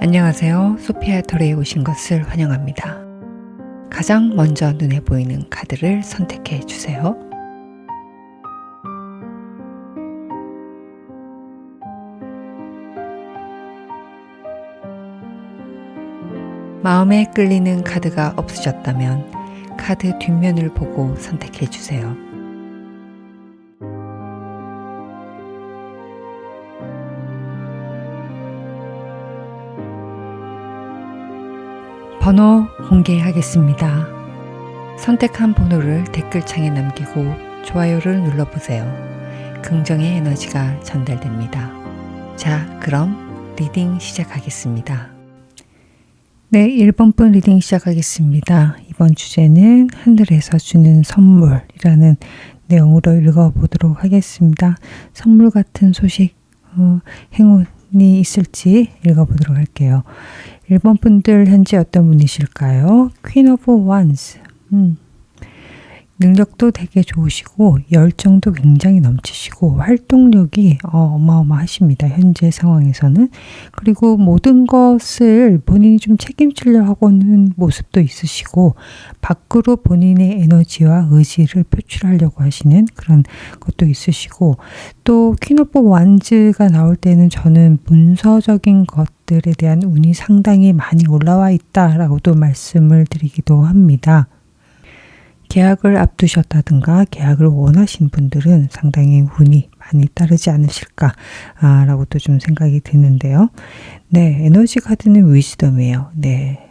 안녕하세요. 소피아 터레에 오신 것을 환영합니다. 가장 먼저 눈에 보이는 카드를 선택해 주세요. 마음에 끌리는 카드가 없으셨다면 카드 뒷면을 보고 선택해 주세요. 번호 공개하겠습니다. 선택한 번호를 댓글창에 남기고 좋아요를 눌러보세요. 긍정의 에너지가 전달됩니다. 자, 그럼 리딩 시작하겠습니다. 네, 1번 분 리딩 시작하겠습니다. 이번 주제는 하늘에서 주는 선물이라는 내용으로 읽어보도록 하겠습니다. 선물 같은 소식, 행운이 있을지 읽어보도록 할게요. 1번 분들 현재 어떤 분이실까요? 퀸 오브 원스. 능력도 되게 좋으시고 열정도 굉장히 넘치시고 활동력이 어마어마하십니다. 현재 상황에서는. 그리고 모든 것을 본인이 좀 책임지려 하고는 모습도 있으시고 밖으로 본인의 에너지와 의지를 표출하려고 하시는 그런 것도 있으시고 또 퀸 오브 완즈가 나올 때는 저는 문서적인 것들에 대한 운이 상당히 많이 올라와 있다라고도 말씀을 드리기도 합니다. 계약을 앞두셨다든가 계약을 원하신 분들은 상당히 운이 많이 따르지 않으실까라고도 좀 생각이 드는데요. 네, 에너지 카드는 위즈덤이에요. 네,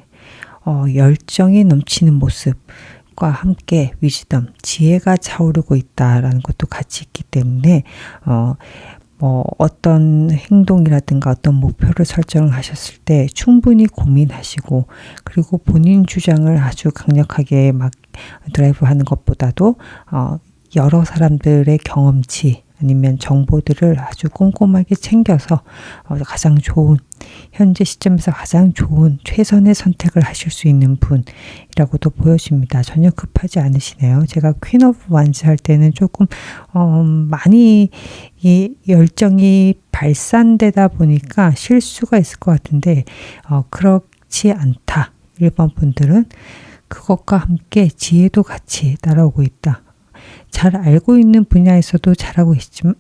열정이 넘치는 모습과 함께 위즈덤, 지혜가 차오르고 있다라는 것도 같이 있기 때문에 어떤 행동이라든가 어떤 목표를 설정을 하셨을 때 충분히 고민하시고 그리고 본인 주장을 아주 강력하게 막 드라이브 하는 것보다도 여러 사람들의 경험치 아니면 정보들을 아주 꼼꼼하게 챙겨서 가장 좋은 현재 시점에서 가장 좋은 최선의 선택을 하실 수 있는 분이라고도 보여집니다. 전혀 급하지 않으시네요. 제가 퀸 오브 완즈 할 때는 조금 많이 이 열정이 발산되다 보니까 실수가 있을 것 같은데 그렇지 않다. 1번 분들은 그것과 함께 지혜도 같이 따라오고 있다. 잘 알고 있는 분야에서도 잘하고 있지만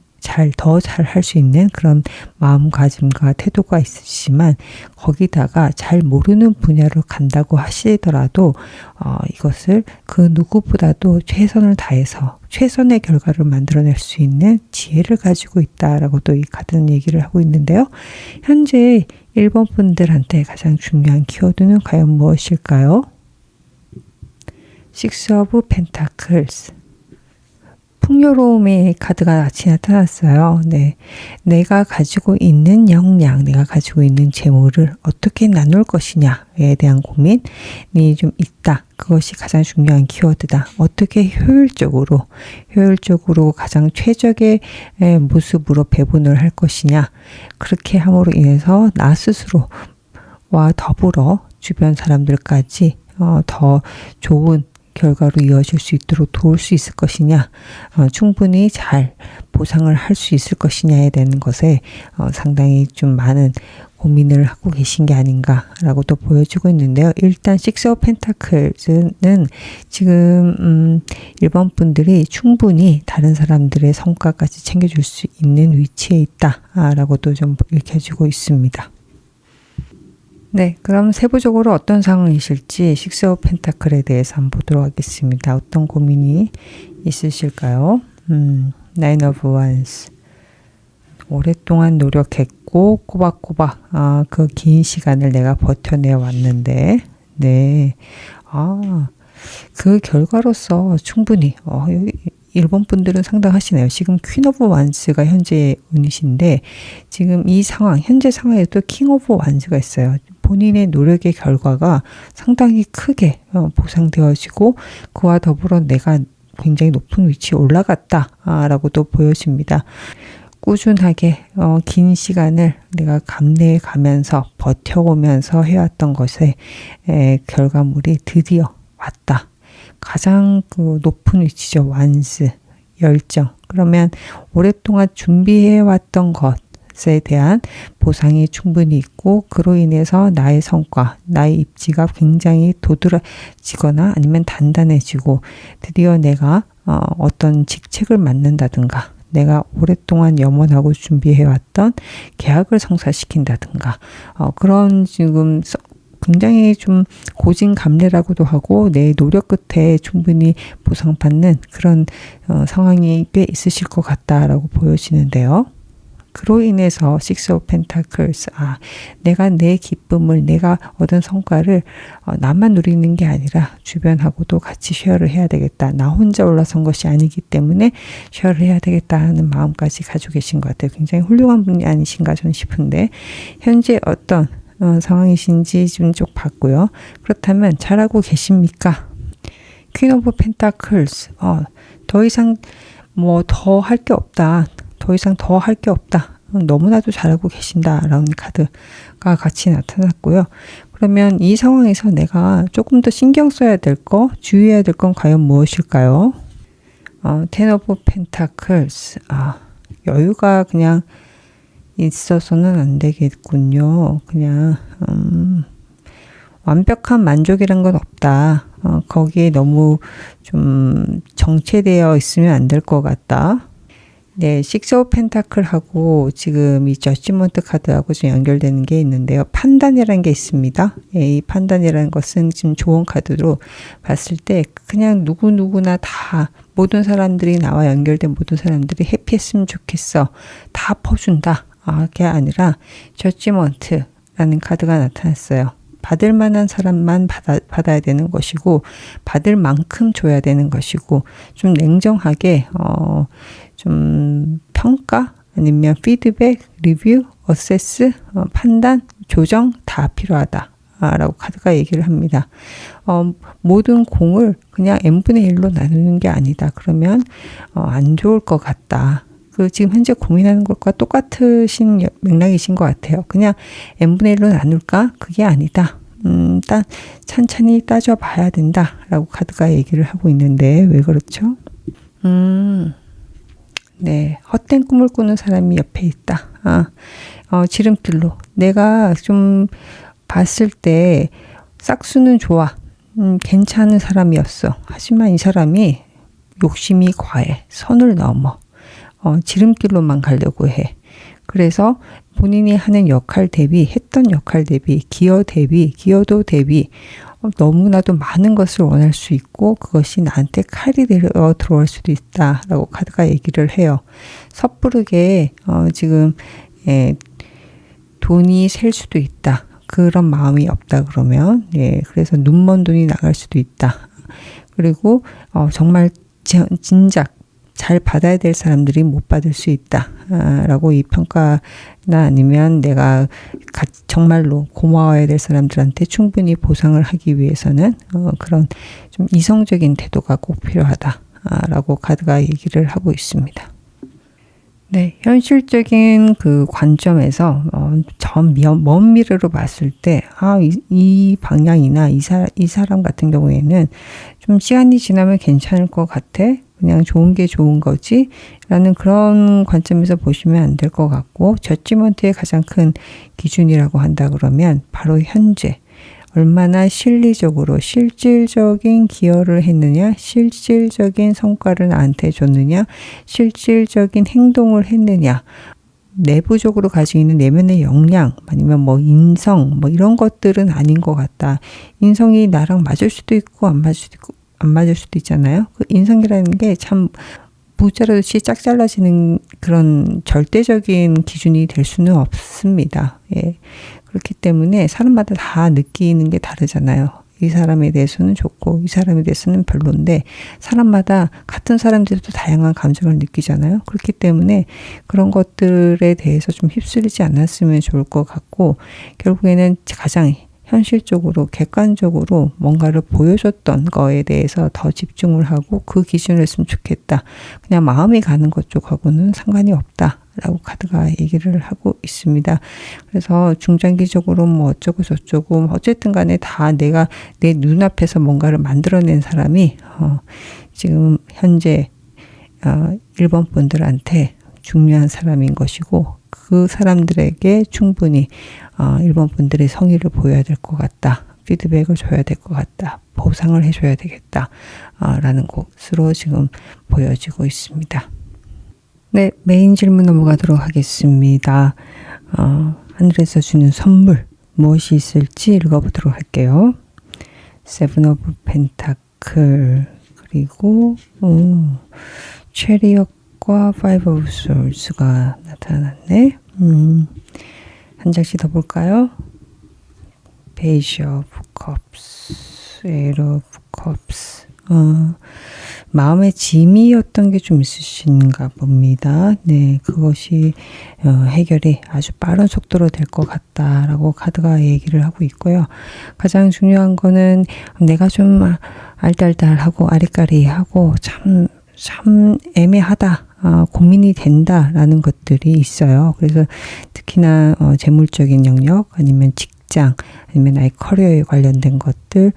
더 잘 할 수 있는 그런 마음가짐과 태도가 있으시지만 거기다가 잘 모르는 분야로 간다고 하시더라도 이것을 그 누구보다도 최선을 다해서 최선의 결과를 만들어낼 수 있는 지혜를 가지고 있다라고 또 이 카드는 얘기를 하고 있는데요. 현재 1번 분들한테 가장 중요한 키워드는 과연 무엇일까요? 식스 오브 펜타클스. 풍요로움의 카드가 같이 나타났어요. 네, 내가 가지고 있는 역량, 내가 가지고 있는 재물을 어떻게 나눌 것이냐에 대한 고민이 좀 있다. 그것이 가장 중요한 키워드다. 어떻게 효율적으로 가장 최적의 모습으로 배분을 할 것이냐. 그렇게 함으로 인해서 나 스스로와 더불어 주변 사람들까지 더 좋은 결과로 이어질 수 있도록 도울 수 있을 것이냐, 충분히 잘 보상을 할 수 있을 것이냐에 대한 것에 상당히 좀 많은 고민을 하고 계신 게 아닌가라고 또 보여지고 있는데요. 일단 식스 오브 펜타클즈는 지금 1번 분들이 충분히 다른 사람들의 성과까지 챙겨줄 수 있는 위치에 있다라고도 좀 읽혀지고 있습니다. 네, 그럼 세부적으로 어떤 상황이실지 식스 오브 펜타클에 대해서 한번 보도록 하겠습니다. 어떤 고민이 있으실까요? 나인 오브 원스. 오랫동안 노력했고 꼬박꼬박 그 긴 시간을 내가 버텨내 왔는데 네, 그 결과로서 충분히 1번 분들은 상당하시네요. 지금 퀸 오브 완스가 현재 운이신데 지금 이 상황, 현재 상황에도 킹 오브 완스가 있어요. 본인의 노력의 결과가 상당히 크게 보상되어지고 그와 더불어 내가 굉장히 높은 위치에 올라갔다라고도 보여집니다. 꾸준하게 긴 시간을 내가 감내해 가면서 버텨오면서 해왔던 것의 결과물이 드디어 왔다. 가장 그 높은 위치죠. 완스, 열정. 그러면 오랫동안 준비해왔던 것 것에 대한 보상이 충분히 있고 그로 인해서 나의 성과, 나의 입지가 굉장히 도드라지거나 아니면 단단해지고 드디어 내가 어떤 직책을 맡는다든가 내가 오랫동안 염원하고 준비해왔던 계약을 성사시킨다든가 그런 지금 굉장히 좀 고진감래라고도 하고 내 노력 끝에 충분히 보상받는 그런 상황이 꽤 있으실 것 같다라고 보여지는데요. 그로 인해서 Six of Pentacles, 내가 내 기쁨을, 내가 얻은 성과를 나만 누리는 게 아니라 주변하고도 같이 쉐어를 해야 되겠다. 나 혼자 올라선 것이 아니기 때문에 쉐어를 해야 되겠다 하는 마음까지 가지고 계신 것 같아요. 굉장히 훌륭한 분이 아니신가 저는 싶은데 현재 어떤 상황이신지 좀 쭉 봤고요. 그렇다면 잘하고 계십니까? 퀸 오브 펜타클스, 더 이상 뭐 더 할 게 없다. 더 이상 더 할 게 없다. 너무나도 잘하고 계신다라는 카드가 같이 나타났고요. 그러면 이 상황에서 내가 조금 더 신경 써야 될 거, 주의해야 될 건 과연 무엇일까요? 텐 오브 펜타클스, 여유가 그냥 있어서는 안 되겠군요. 그냥 완벽한 만족이란 건 없다. 거기에 너무 좀 정체되어 있으면 안 될 것 같다. 네, 식스 오브 펜타클하고 지금 이 저지먼트 카드하고 좀 연결되는 게 있는데요. 판단이라는 게 있습니다. 이 판단이라는 것은 지금 좋은 카드로 봤을 때 그냥 누구누구나 다 모든 사람들이 나와 연결된 모든 사람들이 해피했으면 좋겠어. 다 퍼준다. 그게 아니라 저지먼트라는 카드가 나타났어요. 받을 만한 사람만 받아야 되는 것이고 받을 만큼 줘야 되는 것이고 좀 냉정하게 좀 평가 아니면 피드백, 리뷰, 어세스, 판단, 조정 다 필요하다 라고 카드가 얘기를 합니다. 모든 공을 그냥 n분의 1로 나누는 게 아니다. 그러면 안 좋을 것 같다. 지금 현재 고민하는 것과 똑같으신 맥락이신 것 같아요. 그냥 n분의 1로 나눌까? 그게 아니다. 찬찬히 따져봐야 된다라고 카드가 얘기를 하고 있는데 왜 그렇죠? 네, 헛된 꿈을 꾸는 사람이 옆에 있다. 지름길로 내가 좀 봤을 때 싹수는 좋아. 괜찮은 사람이었어. 하지만 이 사람이 욕심이 과해. 선을 넘어. 지름길로만 가려고 해. 그래서 본인이 하는 역할 대비, 했던 역할 대비, 기여도 대비 너무나도 많은 것을 원할 수 있고 그것이 나한테 칼이 되어 들어올 수도 있다라고 카드가 얘기를 해요. 섣부르게 지금 돈이 셀 수도 있다. 그런 마음이 없다 그러면 그래서 눈먼 돈이 나갈 수도 있다. 그리고 정말 진작 잘 받아야 될 사람들이 못 받을 수 있다. 라고 이 평가나 아니면 내가 정말로 고마워야 될 사람들한테 충분히 보상을 하기 위해서는 그런 좀 이성적인 태도가 꼭 필요하다. 라고 카드가 얘기를 하고 있습니다. 네, 현실적인 그 관점에서 먼 미래로 봤을 때 이 방향이나 이 사람 같은 경우에는 좀 시간이 지나면 괜찮을 것 같아. 그냥 좋은 게 좋은 거지 라는 그런 관점에서 보시면 안 될 것 같고 저지먼트의 가장 큰 기준이라고 한다 그러면 바로 현재 얼마나 실리적으로 실질적인 기여를 했느냐, 실질적인 성과를 나한테 줬느냐, 실질적인 행동을 했느냐, 내부적으로 가지고 있는 내면의 역량 아니면 뭐 인성 이런 것들은 아닌 것 같다. 인성이 나랑 맞을 수도 있고 안 맞을 수도 있잖아요. 그 인성이라는 게 참 무자르듯이 짝 잘라지는 그런 절대적인 기준이 될 수는 없습니다. 그렇기 때문에 사람마다 다 느끼는 게 다르잖아요. 이 사람에 대해서는 좋고 이 사람에 대해서는 별론데 사람마다 같은 사람들도 다양한 감정을 느끼잖아요. 그렇기 때문에 그런 것들에 대해서 좀 휩쓸리지 않았으면 좋을 것 같고 결국에는 가장 현실적으로 객관적으로 뭔가를 보여줬던 거에 대해서 더 집중을 하고 그 기준을 했으면 좋겠다. 그냥 마음이 가는 것 쪽하고는 상관이 없다. 라고 카드가 얘기를 하고 있습니다. 그래서 중장기적으로 뭐 어쩌고 저쩌고 어쨌든 간에 다 내가 내 눈앞에서 뭔가를 만들어낸 사람이 지금 현재 1번 분들한테 중요한 사람인 것이고 그 사람들에게 충분히 1번 분들의 성의를 보여야 될 것 같다. 피드백을 줘야 될 것 같다. 보상을 해줘야 되겠다. 라는 것으로 지금 보여지고 있습니다. 네, 메인 질문 넘어가도록 하겠습니다. 하늘에서 주는 선물 무엇이 있을지 읽어보도록 할게요. 세븐 오브 펜타클 그리고 체리엇과 파이브 오브 솔스가 나타났네. 한 장씩 더 볼까요? 페이지 오브 컵스, 에이트 오브 컵스. 마음의 짐이었던 게 좀 있으신가 봅니다. 네, 그것이 해결이 아주 빠른 속도로 될 것 같다라고 카드가 얘기를 하고 있고요. 가장 중요한 거는 내가 좀 알딸딸하고 아리까리하고 참 애매하다. 고민이 된다라는 것들이 있어요. 그래서 특히나 재물적인 영역 아니면 직장 아니면 나의 커리어에 관련된 것들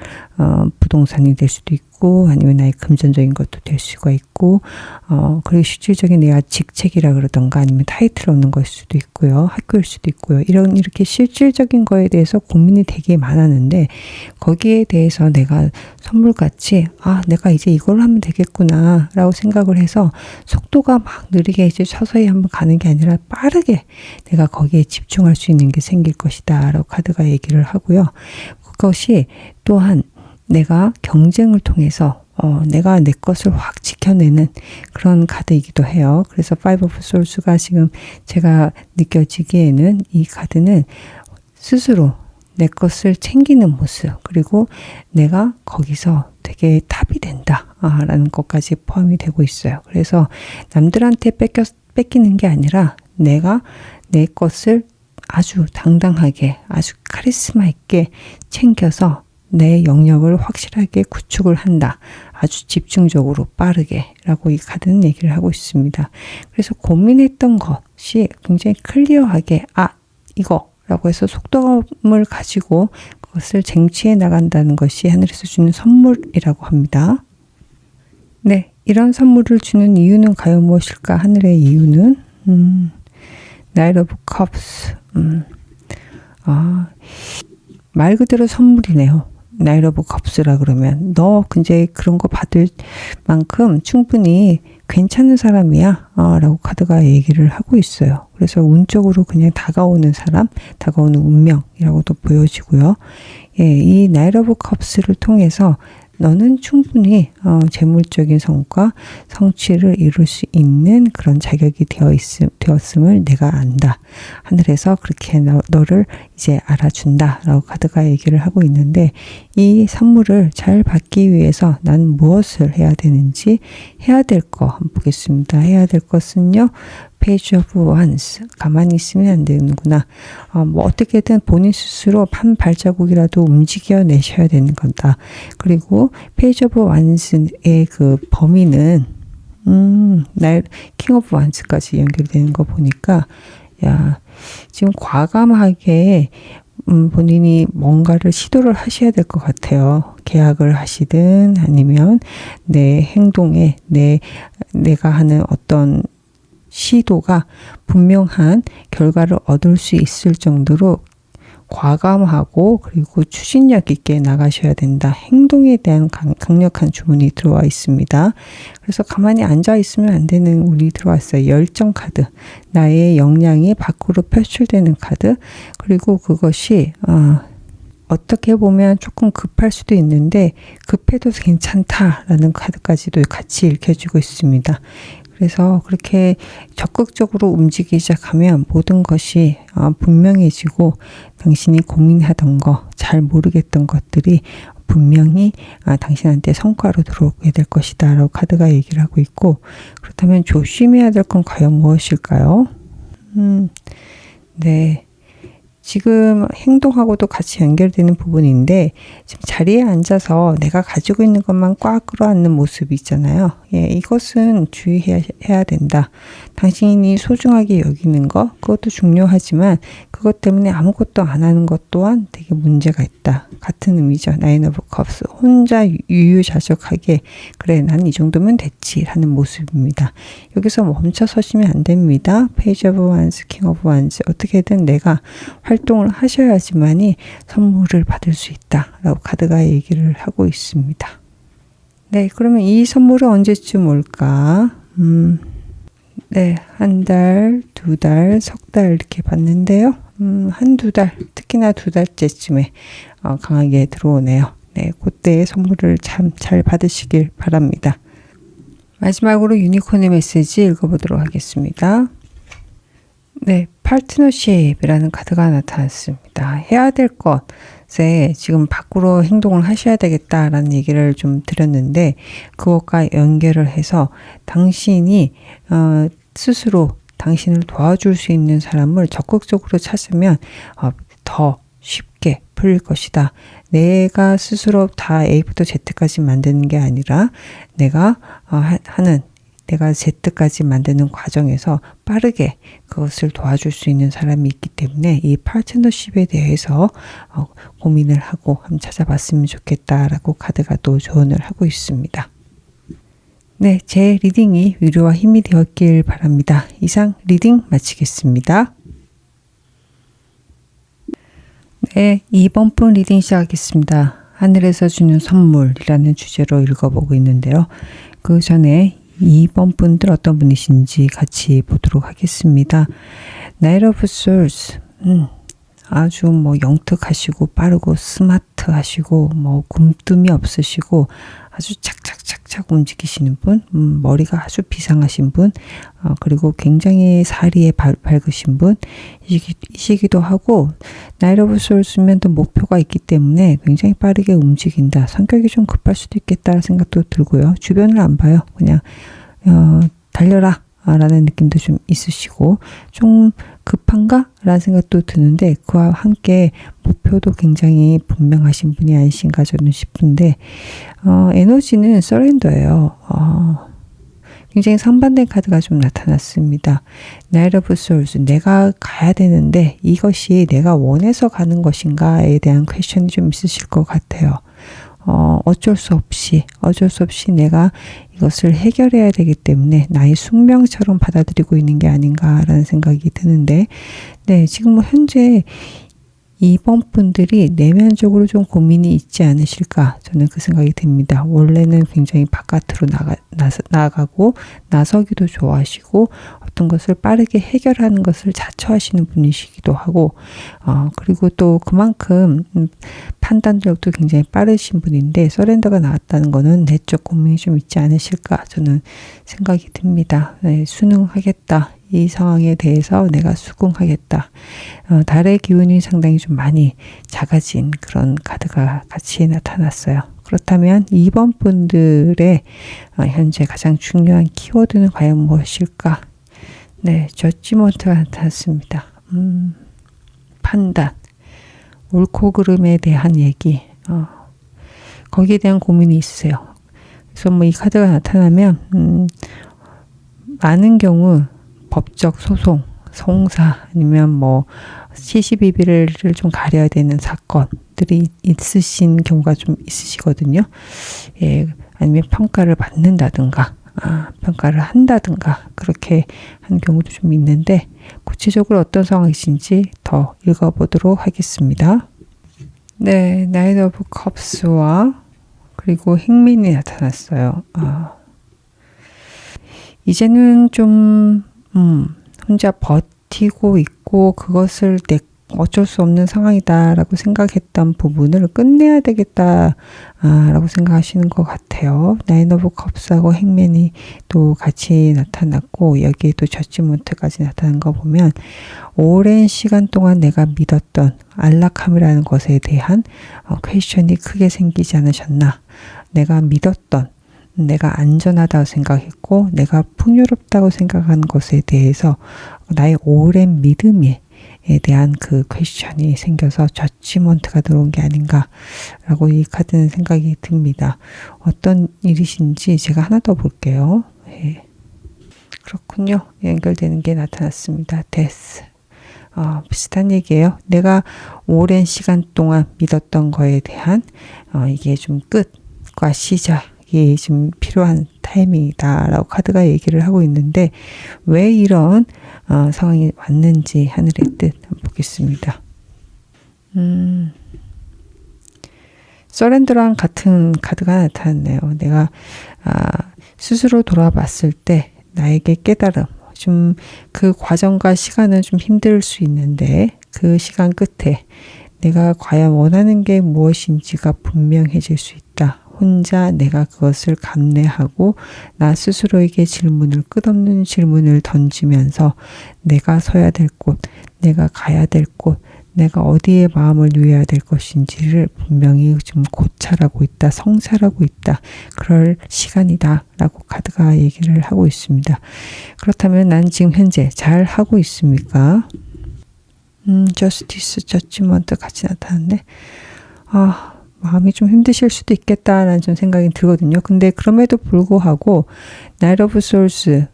부동산이 될 수도 있고 아니면 나의 금전적인 것도 될 수가 있고 그리고 실질적인 내가 직책이라 그러던가 아니면 타이틀 얻는 것일 수도 있고요. 학교일 수도 있고요. 이렇게 실질적인 거에 대해서 고민이 되게 많았는데 거기에 대해서 내가 선물같이 내가 이제 이걸로 하면 되겠구나 라고 생각을 해서 속도가 막 느리게 이제 서서히 한번 가는 게 아니라 빠르게 내가 거기에 집중할 수 있는 게 생길 것이다 라고 카드가 얘기를 하고요. 그것이 또한 내가 경쟁을 통해서 내가 내 것을 확 지켜내는 그런 카드이기도 해요. 그래서 파이브 오브 솔스가 지금 제가 느껴지기에는 이 카드는 스스로 내 것을 챙기는 모습 그리고 내가 거기서 되게 탑이 된다 라는 것까지 포함이 되고 있어요. 그래서 남들한테 뺏기는 게 아니라 내가 내 것을 아주 당당하게 아주 카리스마 있게 챙겨서 내 영역을 확실하게 구축을 한다. 아주 집중적으로 빠르게 라고 이 카드는 얘기를 하고 있습니다. 그래서 고민했던 것이 굉장히 클리어하게 이거 라고 해서 속도감을 가지고 그것을 쟁취해 나간다는 것이 하늘에서 주는 선물이라고 합니다. 네, 이런 선물을 주는 이유는 과연 무엇일까? 하늘의 이유는 나이트 오브 컵스 말 그대로 선물이네요. 나이트 오브 컵스라 그러면 너 굉장히 그런 거 받을 만큼 충분히 괜찮은 사람이야 라고 카드가 얘기를 하고 있어요. 그래서 운적으로 그냥 다가오는 사람, 다가오는 운명이라고도 보여지고요. 이 나이트 오브 컵스를 통해서 너는 충분히 재물적인 성과, 성취를 이룰 수 있는 그런 자격이 되었음을 내가 안다. 하늘에서 그렇게 너를 이제 알아준다. 라고 카드가 얘기를 하고 있는데 이 선물을 잘 받기 위해서 난 무엇을 해야 되는지 해야 될 거 한번 보겠습니다. 해야 될 것은요. 페이지 오브 원스. 가만히 있으면 안 되는구나. 어떻게든 본인 스스로 한 발자국이라도 움직여 내셔야 되는 거다. 그리고 페이지 오브 원스의 그 범위는 킹 오브 원스까지 연결되는 거 보니까 지금 과감하게 본인이 뭔가를 시도를 하셔야 될 것 같아요. 계약을 하시든 아니면 내 행동에 내가 하는 어떤 시도가 분명한 결과를 얻을 수 있을 정도로 과감하고 그리고 추진력 있게 나가셔야 된다. 행동에 대한 강력한 주문이 들어와 있습니다. 그래서 가만히 앉아 있으면 안 되는 운이 들어왔어요. 열정 카드. 나의 역량이 밖으로 표출되는 카드. 그리고 그것이 어떻게 보면 조금 급할 수도 있는데 급해도 괜찮다라는 카드까지도 같이 읽혀지고 있습니다. 그래서 그렇게 적극적으로 움직이기 시작하면 모든 것이 분명해지고 당신이 고민하던 거, 잘 모르겠던 것들이 분명히 당신한테 성과로 들어오게 될 것이다 라고 카드가 얘기를 하고 있고 그렇다면 조심해야 될 건 과연 무엇일까요? 네. 지금 행동하고도 같이 연결되는 부분인데 지금 자리에 앉아서 내가 가지고 있는 것만 꽉 끌어안는 모습이 있잖아요. 이것은 주의해야 된다. 당신이 소중하게 여기는 것 그것도 중요하지만 그것 때문에 아무것도 안 하는 것 또한 되게 문제가 있다. 같은 의미죠. 나인 오브 컵스. 혼자 유유자적하게 그래 난 이 정도면 됐지 라는 모습입니다. 여기서 멈춰 서시면 안 됩니다. 페이지 오브 완스, 킹 오브 완스. 어떻게든 내가 활동을 하셔야지만이 선물을 받을 수 있다 라고 카드가 얘기를 하고 있습니다. 네, 그러면 이 선물은 언제쯤 올까? 네, 한 달, 두 달, 석 달 이렇게 봤는데요. 한두 달, 특히나 두 달째쯤에 강하게 들어오네요. 네, 그때 선물을 참 잘 받으시길 바랍니다. 마지막으로 유니콘의 메시지 읽어보도록 하겠습니다. 네, 파트너십이라는 카드가 나타났습니다. 해야 될 것에 지금 밖으로 행동을 하셔야 되겠다라는 얘기를 좀 드렸는데 그것과 연결을 해서 당신이 스스로 당신을 도와줄 수 있는 사람을 적극적으로 찾으면 더 쉽게 풀릴 것이다. 내가 스스로 다 A부터 Z까지 만드는 게 아니라 내가 내가 Z까지 만드는 과정에서 빠르게 그것을 도와줄 수 있는 사람이 있기 때문에 이 파트너십에 대해서 고민을 하고 한번 찾아봤으면 좋겠다라고 카드가 또 조언을 하고 있습니다. 네, 제 리딩이 위로와 힘이 되었길 바랍니다. 이상 리딩 마치겠습니다. 네, 2번 분 리딩 시작하겠습니다. 하늘에서 주는 선물이라는 주제로 읽어보고 있는데요. 그 전에 2번 분들 어떤 분이신지 같이 보도록 하겠습니다. 나이트 오브 솔스. 아주 영특하시고 빠르고 스마트하시고 굼뜸이 없으시고 아주 착착착착 움직이시는 분, 머리가 아주 비상하신 분, 그리고 굉장히 사리에 밝으신 분이시기도 하고 나이트 오브 솔스면 또 목표가 있기 때문에 굉장히 빠르게 움직인다. 성격이 좀 급할 수도 있겠다 생각도 들고요. 주변을 안 봐요. 그냥 달려라 라는 느낌도 좀 있으시고 좀 급한가? 라는 생각도 드는데 그와 함께 목표도 굉장히 분명하신 분이 아니신가 저는 싶은데 에너지는 서렌더예요. 굉장히 상반된 카드가 좀 나타났습니다. 나이트 오브 솔스. 내가 가야 되는데 이것이 내가 원해서 가는 것인가에 대한 퀘스천이 좀 있으실 것 같아요. 어쩔 수 없이 내가 이것을 해결해야 되기 때문에 나의 숙명처럼 받아들이고 있는 게 아닌가라는 생각이 드는데, 네, 지금 현재 2번 분들이 내면적으로 좀 고민이 있지 않으실까 저는 그 생각이 듭니다. 원래는 굉장히 바깥으로 나가고 나서기도 좋아하시고 어떤 것을 빠르게 해결하는 것을 자처하시는 분이시기도 하고 그리고 또 그만큼 판단력도 굉장히 빠르신 분인데 서렌더가 나왔다는 거는 내적 고민이 좀 있지 않으실까 저는 생각이 듭니다. 네, 순응하겠다. 이 상황에 대해서 내가 수긍하겠다. 달의 기운이 상당히 좀 많이 작아진 그런 카드가 같이 나타났어요. 그렇다면 2번 분들의 현재 가장 중요한 키워드는 과연 무엇일까? 네, 저지먼트가 나타났습니다. 판단, 옳고 그름에 대한 얘기, 거기에 대한 고민이 있으세요. 그래서 이 카드가 나타나면 많은 경우 법적 소송, 송사 아니면 시시비비를 좀 가려야 되는 사건들이 있으신 경우가 좀 있으시거든요. 예, 아니면 평가를 받는다든가 평가를 한다든가 그렇게 하는 경우도 좀 있는데 구체적으로 어떤 상황이신지 더 읽어보도록 하겠습니다. 네, 나이트 오브 컵스와 그리고 행민이 나타났어요. 이제는 좀 혼자 버티고 있고 그것을 어쩔 수 없는 상황이다라고 생각했던 부분을 끝내야 되겠다라고 생각하시는 것 같아요. 나인 오브 컵스하고 행맨이 또 같이 나타났고 여기에 또 저지먼트까지 나타난 거 보면 오랜 시간 동안 내가 믿었던 안락함이라는 것에 대한 퀘스천이 크게 생기지 않으셨나. 내가 믿었던 내가 안전하다고 생각했고 내가 풍요롭다고 생각한 것에 대해서 나의 오랜 믿음에 대한 그 퀘스천이 생겨서 저지먼트가 들어온 게 아닌가라고 이 카드는 생각이 듭니다. 어떤 일이신지 제가 하나 더 볼게요. 예. 그렇군요. 연결되는 게 나타났습니다. 데스. 비슷한 얘기예요. 내가 오랜 시간 동안 믿었던 거에 대한 이게 좀 끝과 시작이 좀 필요한 타이밍이다라고 카드가 얘기를 하고 있는데 왜 이런 상황이 왔는지 하늘의 뜻 한번 보겠습니다. 서렌더랑 같은 카드가 나타났네요. 내가 스스로 돌아봤을 때 나에게 깨달음, 좀 그 과정과 시간은 좀 힘들 수 있는데 그 시간 끝에 내가 과연 원하는 게 무엇인지가 분명해질 수 있다. 혼자 내가 그것을 감내하고 나 스스로에게 끝없는 질문을 던지면서 내가 서야 될 곳, 내가 가야 될 곳, 내가 어디에 마음을 누여야 될 것인지를 분명히 좀 고찰하고 있다, 성찰하고 있다. 그럴 시간이다 라고 카드가 얘기를 하고 있습니다. 그렇다면 난 지금 현재 잘 하고 있습니까? 저스티스, 저지먼트 같이 나타났네. 마음이 좀 힘드실 수도 있겠다라는 좀 생각이 들거든요. 근데 그럼에도 불구하고 나이트 오브 소울스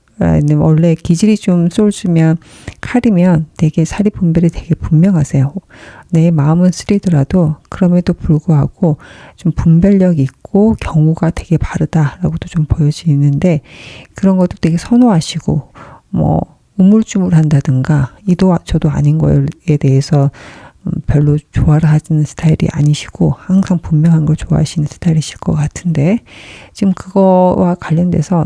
원래 기질이 좀 소울스면 칼이면 되게 사리 분별이 되게 분명하세요. 내 마음은 쓰리더라도 그럼에도 불구하고 좀 분별력이 있고 경우가 되게 바르다라고도 좀 보여지는데 그런 것도 되게 선호하시고 우물쭈물한다든가 이도 저도 아닌 거에 대해서 별로 좋아를 하는 스타일이 아니시고 항상 분명한 걸 좋아하시는 스타일이실 것 같은데 지금 그거와 관련돼서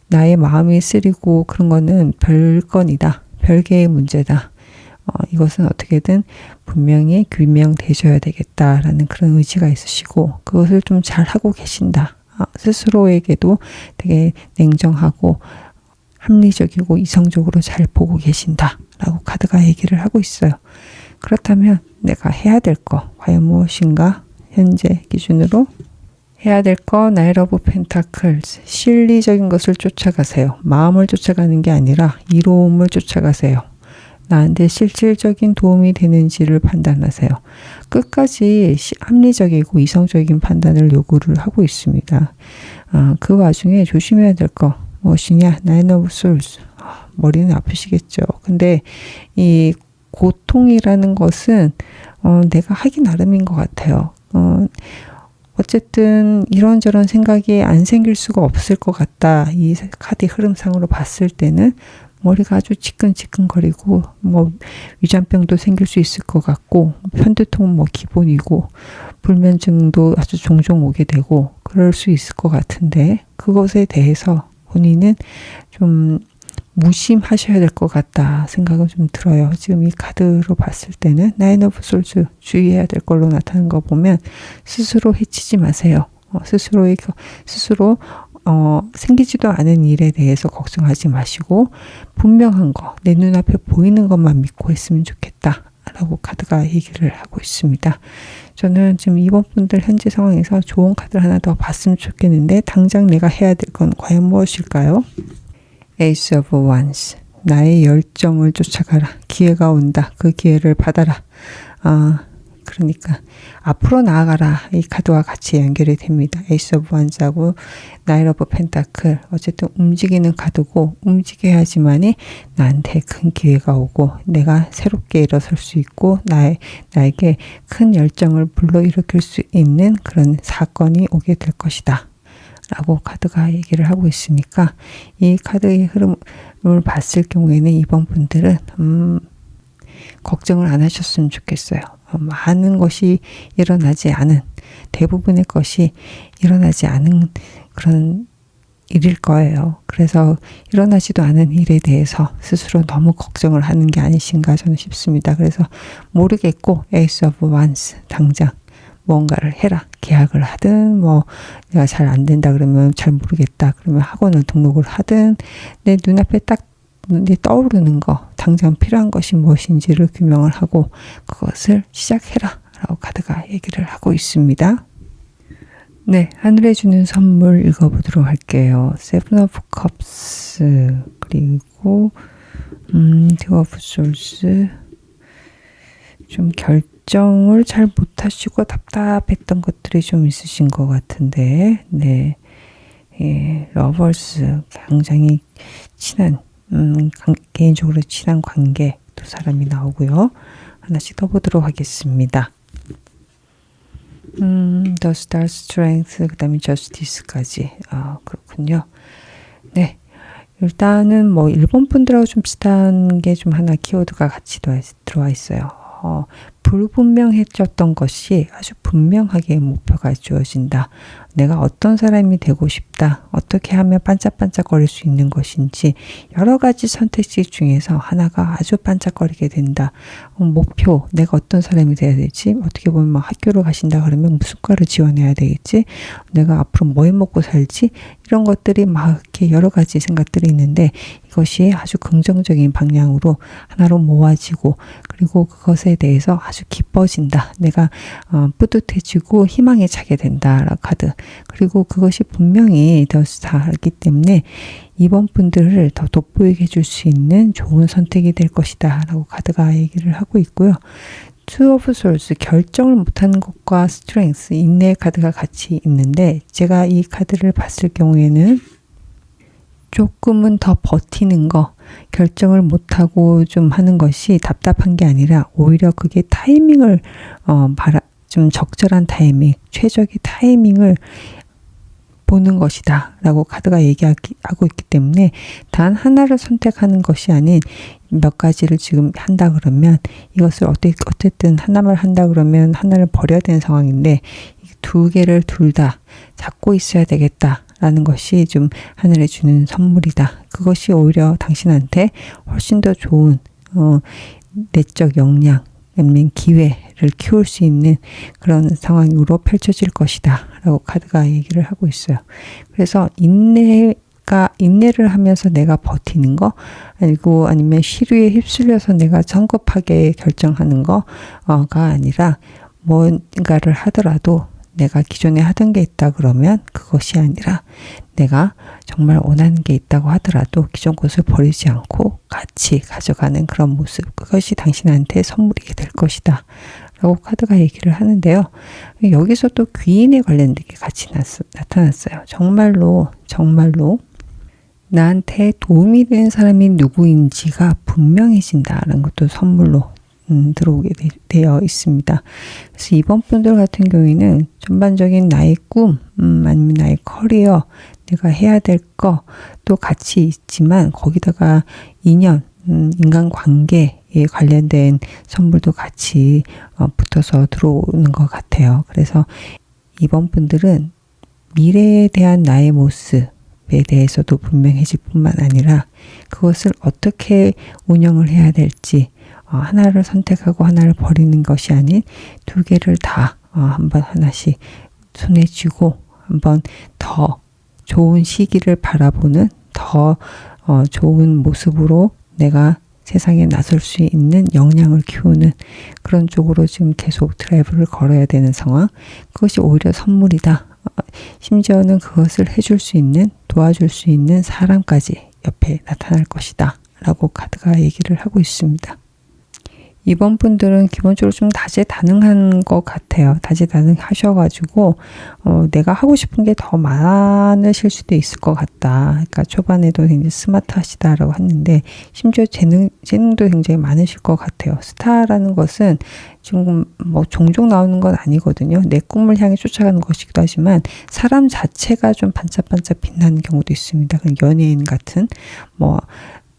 나의 마음이 쓰리고 그런 거는 별건이다. 별개의 문제다. 이것은 어떻게든 분명히 규명되셔야 되겠다라는 그런 의지가 있으시고 그것을 좀 잘하고 계신다. 스스로에게도 되게 냉정하고 합리적이고 이성적으로 잘 보고 계신다. 라고 카드가 얘기를 하고 있어요. 그렇다면 내가 해야 될 거 과연 무엇인가? 현재 기준으로 해야 될 거 나이트 오브 펜타클스 실리적인 것을 쫓아가세요. 마음을 쫓아가는 게 아니라 이로움을 쫓아가세요. 나한테 실질적인 도움이 되는지를 판단하세요. 끝까지 합리적이고 이성적인 판단을 요구를 하고 있습니다. 그 와중에 조심해야 될 거 무엇이냐? 나이트 오브 소울스. 머리는 아프시겠죠. 근데 이 고통이라는 것은 내가 하기 나름인 것 같아요. 어쨌든 이런저런 생각이 안 생길 수가 없을 것 같다. 이 카드 흐름상으로 봤을 때는 머리가 아주 지끈지끈거리고 위장병도 생길 수 있을 것 같고 편두통은 기본이고 불면증도 아주 종종 오게 되고 그럴 수 있을 것 같은데 그것에 대해서 본인은 좀 무심하셔야 될 것 같다 생각은 좀 들어요. 지금 이 카드로 봤을 때는 나인 오브 솔즈 주의해야 될 걸로 나타나는 거 보면 스스로 해치지 마세요. 스스로 생기지도 않은 일에 대해서 걱정하지 마시고 분명한 거, 내 눈앞에 보이는 것만 믿고 했으면 좋겠다 라고 카드가 얘기를 하고 있습니다. 저는 지금 이번 분들 현재 상황에서 좋은 카드를 하나 더 봤으면 좋겠는데 당장 내가 해야 될 건 과연 무엇일까요? 에이스 오브 원스. 나의 열정을 쫓아가라. 기회가 온다. 그 기회를 받아라. 그러니까 앞으로 나아가라. 이 카드와 같이 연결이 됩니다. 에이스 오브 원스하고 나이트 오브 펜타클. 어쨌든 움직이는 카드고 움직여야지만이 나한테 큰 기회가 오고 내가 새롭게 일어설 수 있고 나에게 큰 열정을 불러일으킬 수 있는 그런 사건이 오게 될 것이다. 라고 카드가 얘기를 하고 있으니까 이 카드의 흐름을 봤을 경우에는 이번 분들은 걱정을 안 하셨으면 좋겠어요. 많은 것이 일어나지 않은 대부분의 것이 일어나지 않은 그런 일일 거예요. 그래서 일어나지도 않은 일에 대해서 스스로 너무 걱정을 하는 게 아니신가 저는 싶습니다. 그래서 모르겠고 에이스 오브 원스 당장 뭔가를 해라. 계약을 하든 내가 잘 안 된다 그러면 잘 모르겠다 그러면 학원을 등록을 하든 내 눈앞에 딱 떠오르는 거 당장 필요한 것이 무엇인지를 규명을 하고 그것을 시작해라 라고 카드가 얘기를 하고 있습니다. 네, 하늘에 주는 선물 읽어보도록 할게요. 세븐 오브 컵스 그리고 투 오브 솔스 좀 결정을 잘 못하시고 답답했던 것들이 좀 있으신 것 같은데 네, 러버스 굉장히 친한 개인적으로 친한 관계 두 사람이 나오고요. 하나씩 더 보도록 하겠습니다. The Star Strength, 그 다음에 Justice까지. 그렇군요. 네. 일단은 뭐 일본 분들하고 좀 비슷한 게 좀 하나 키워드가 같이 들어와 있어요. 불분명해졌던 것이 아주 분명하게 목표가 주어진다. 내가 어떤 사람이 되고 싶다. 어떻게 하면 반짝반짝거릴 수 있는 것인지 여러 가지 선택지 중에서 하나가 아주 반짝거리게 된다. 목표, 내가 어떤 사람이 돼야 되지? 어떻게 보면 막 학교를 가신다 그러면 무슨 과를 지원해야 되겠지? 내가 앞으로 뭐 해먹고 살지? 이런 것들이 막 이렇게 여러 가지 생각들이 있는데 이것이 아주 긍정적인 방향으로 하나로 모아지고 그리고 그것에 대해서 아주 기뻐진다. 내가 뿌듯해지고 희망에 차게 된다. 카드. 그리고 그것이 분명히 더스타이기 때문에 이번 분들을 더 돋보이게 해줄 수 있는 좋은 선택이 될 것이다. 라고 카드가 얘기를 하고 있고요. Two of Swords, 결정을 못하는 것과 Strength, 인내 카드가 같이 있는데 제가 이 카드를 봤을 경우에는 조금은 더 버티는 거, 결정을 못하고 좀 하는 것이 답답한 게 아니라 오히려 그게 타이밍을 좀 적절한 타이밍, 최적의 타이밍을 보는 것이다 라고 카드가 얘기하고 있기 때문에 단 하나를 선택하는 것이 아닌 몇 가지를 지금 한다 그러면 이것을 어쨌든 하나만 한다 그러면 하나를 버려야 되는 상황인데 두 개를 둘 다 잡고 있어야 되겠다 라는 것이 좀 하늘에 주는 선물이다. 그것이 오히려 당신한테 훨씬 더 좋은 내적 역량 아니면 기회를 키울 수 있는 그런 상황으로 펼쳐질 것이다 라고 카드가 얘기를 하고 있어요. 그래서 인내를 하면서 내가 버티는 거 아니면 시류에 휩쓸려서 내가 성급하게 결정하는 거가 아니라 뭔가를 하더라도 내가 기존에 하던 게 있다 그러면 그것이 아니라 내가 정말 원하는 게 있다고 하더라도 기존 것을 버리지 않고 같이 가져가는 그런 모습, 그것이 당신한테 선물이 될 것이다 라고 카드가 얘기를 하는데요. 여기서 또 귀인에 관련된 게 같이 나타났어요. 정말로 나한테 도움이 되는 사람이 누구인지가 분명해진다라는 것도 선물로 들어오게 되어 있습니다. 그래서 이번 분들 같은 경우에는 전반적인 나의 꿈, 아니면 나의 커리어, 내가 해야 될 것도 같이 있지만 거기다가 인연, 인간관계에 관련된 선물도 같이 붙어서 들어오는 것 같아요. 그래서 이번 분들은 미래에 대한 나의 모습에 대해서도 분명해질 뿐만 아니라 그것을 어떻게 운영을 해야 될지 하나를 선택하고 하나를 버리는 것이 아닌 두 개를 다 한번 하나씩 손에 쥐고 한번 더 좋은 시기를 바라보는 더 좋은 모습으로 내가 세상에 나설 수 있는 역량을 키우는 그런 쪽으로 지금 계속 드라이브를 걸어야 되는 상황. 그것이 오히려 선물이다. 심지어는 그것을 해줄 수 있는, 도와줄 수 있는 사람까지 옆에 나타날 것이다 라고 카드가 얘기를 하고 있습니다. 이번 분들은 기본적으로 좀 다재다능한 것 같아요. 다재다능하셔가지고 내가 하고 싶은 게 더 많으실 수도 있을 것 같다. 그러니까 초반에도 굉장히 스마트하시다라고 했는데 심지어 재능도 굉장히 많으실 것 같아요. 스타라는 것은 지금 뭐 종종 나오는 건 아니거든요. 내 꿈을 향해 쫓아가는 것이기도 하지만 사람 자체가 좀 반짝반짝 빛나는 경우도 있습니다. 연예인 같은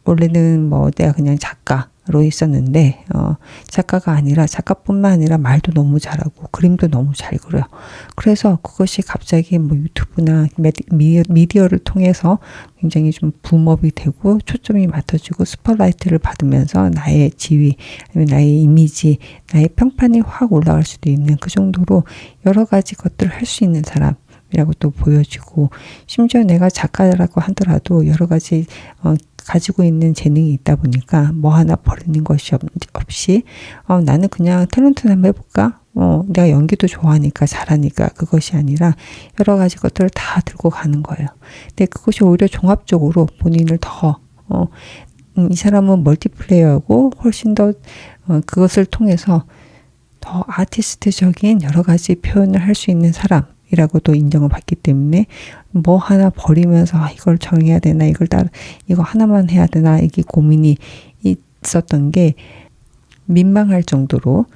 원래는 내가 그냥 작가로 있었는데 작가가 아니라 작가뿐만 아니라 말도 너무 잘하고 그림도 너무 잘 그려요. 그래서 그것이 갑자기 유튜브나 미디어를 통해서 굉장히 좀 붐업이 되고 초점이 맞춰지고 스포트라이트를 받으면서 나의 지위, 아니면 나의 이미지, 나의 평판이 확 올라갈 수도 있는 그 정도로 여러 가지 것들을 할 수 있는 사람 이라고 또 보여지고 심지어 내가 작가라고 하더라도 여러 가지 가지고 있는 재능이 있다 보니까 하나 버리는 것이 없이 나는 그냥 탤런트 한번 해볼까? 내가 연기도 좋아하니까 잘하니까 그것이 아니라 여러 가지 것들을 다 들고 가는 거예요. 근데 그것이 오히려 종합적으로 본인을 더 이 사람은 멀티플레이어고 훨씬 더 그것을 통해서 더 아티스트적인 여러 가지 표현을 할 수 있는 사람 이라고도 인정을 받기 때문에 뭐 하나 버리면서 이걸 정해야 되나, 이거 하나만 해야 되나, 이게 고민이 있었던 게 민망할 정도로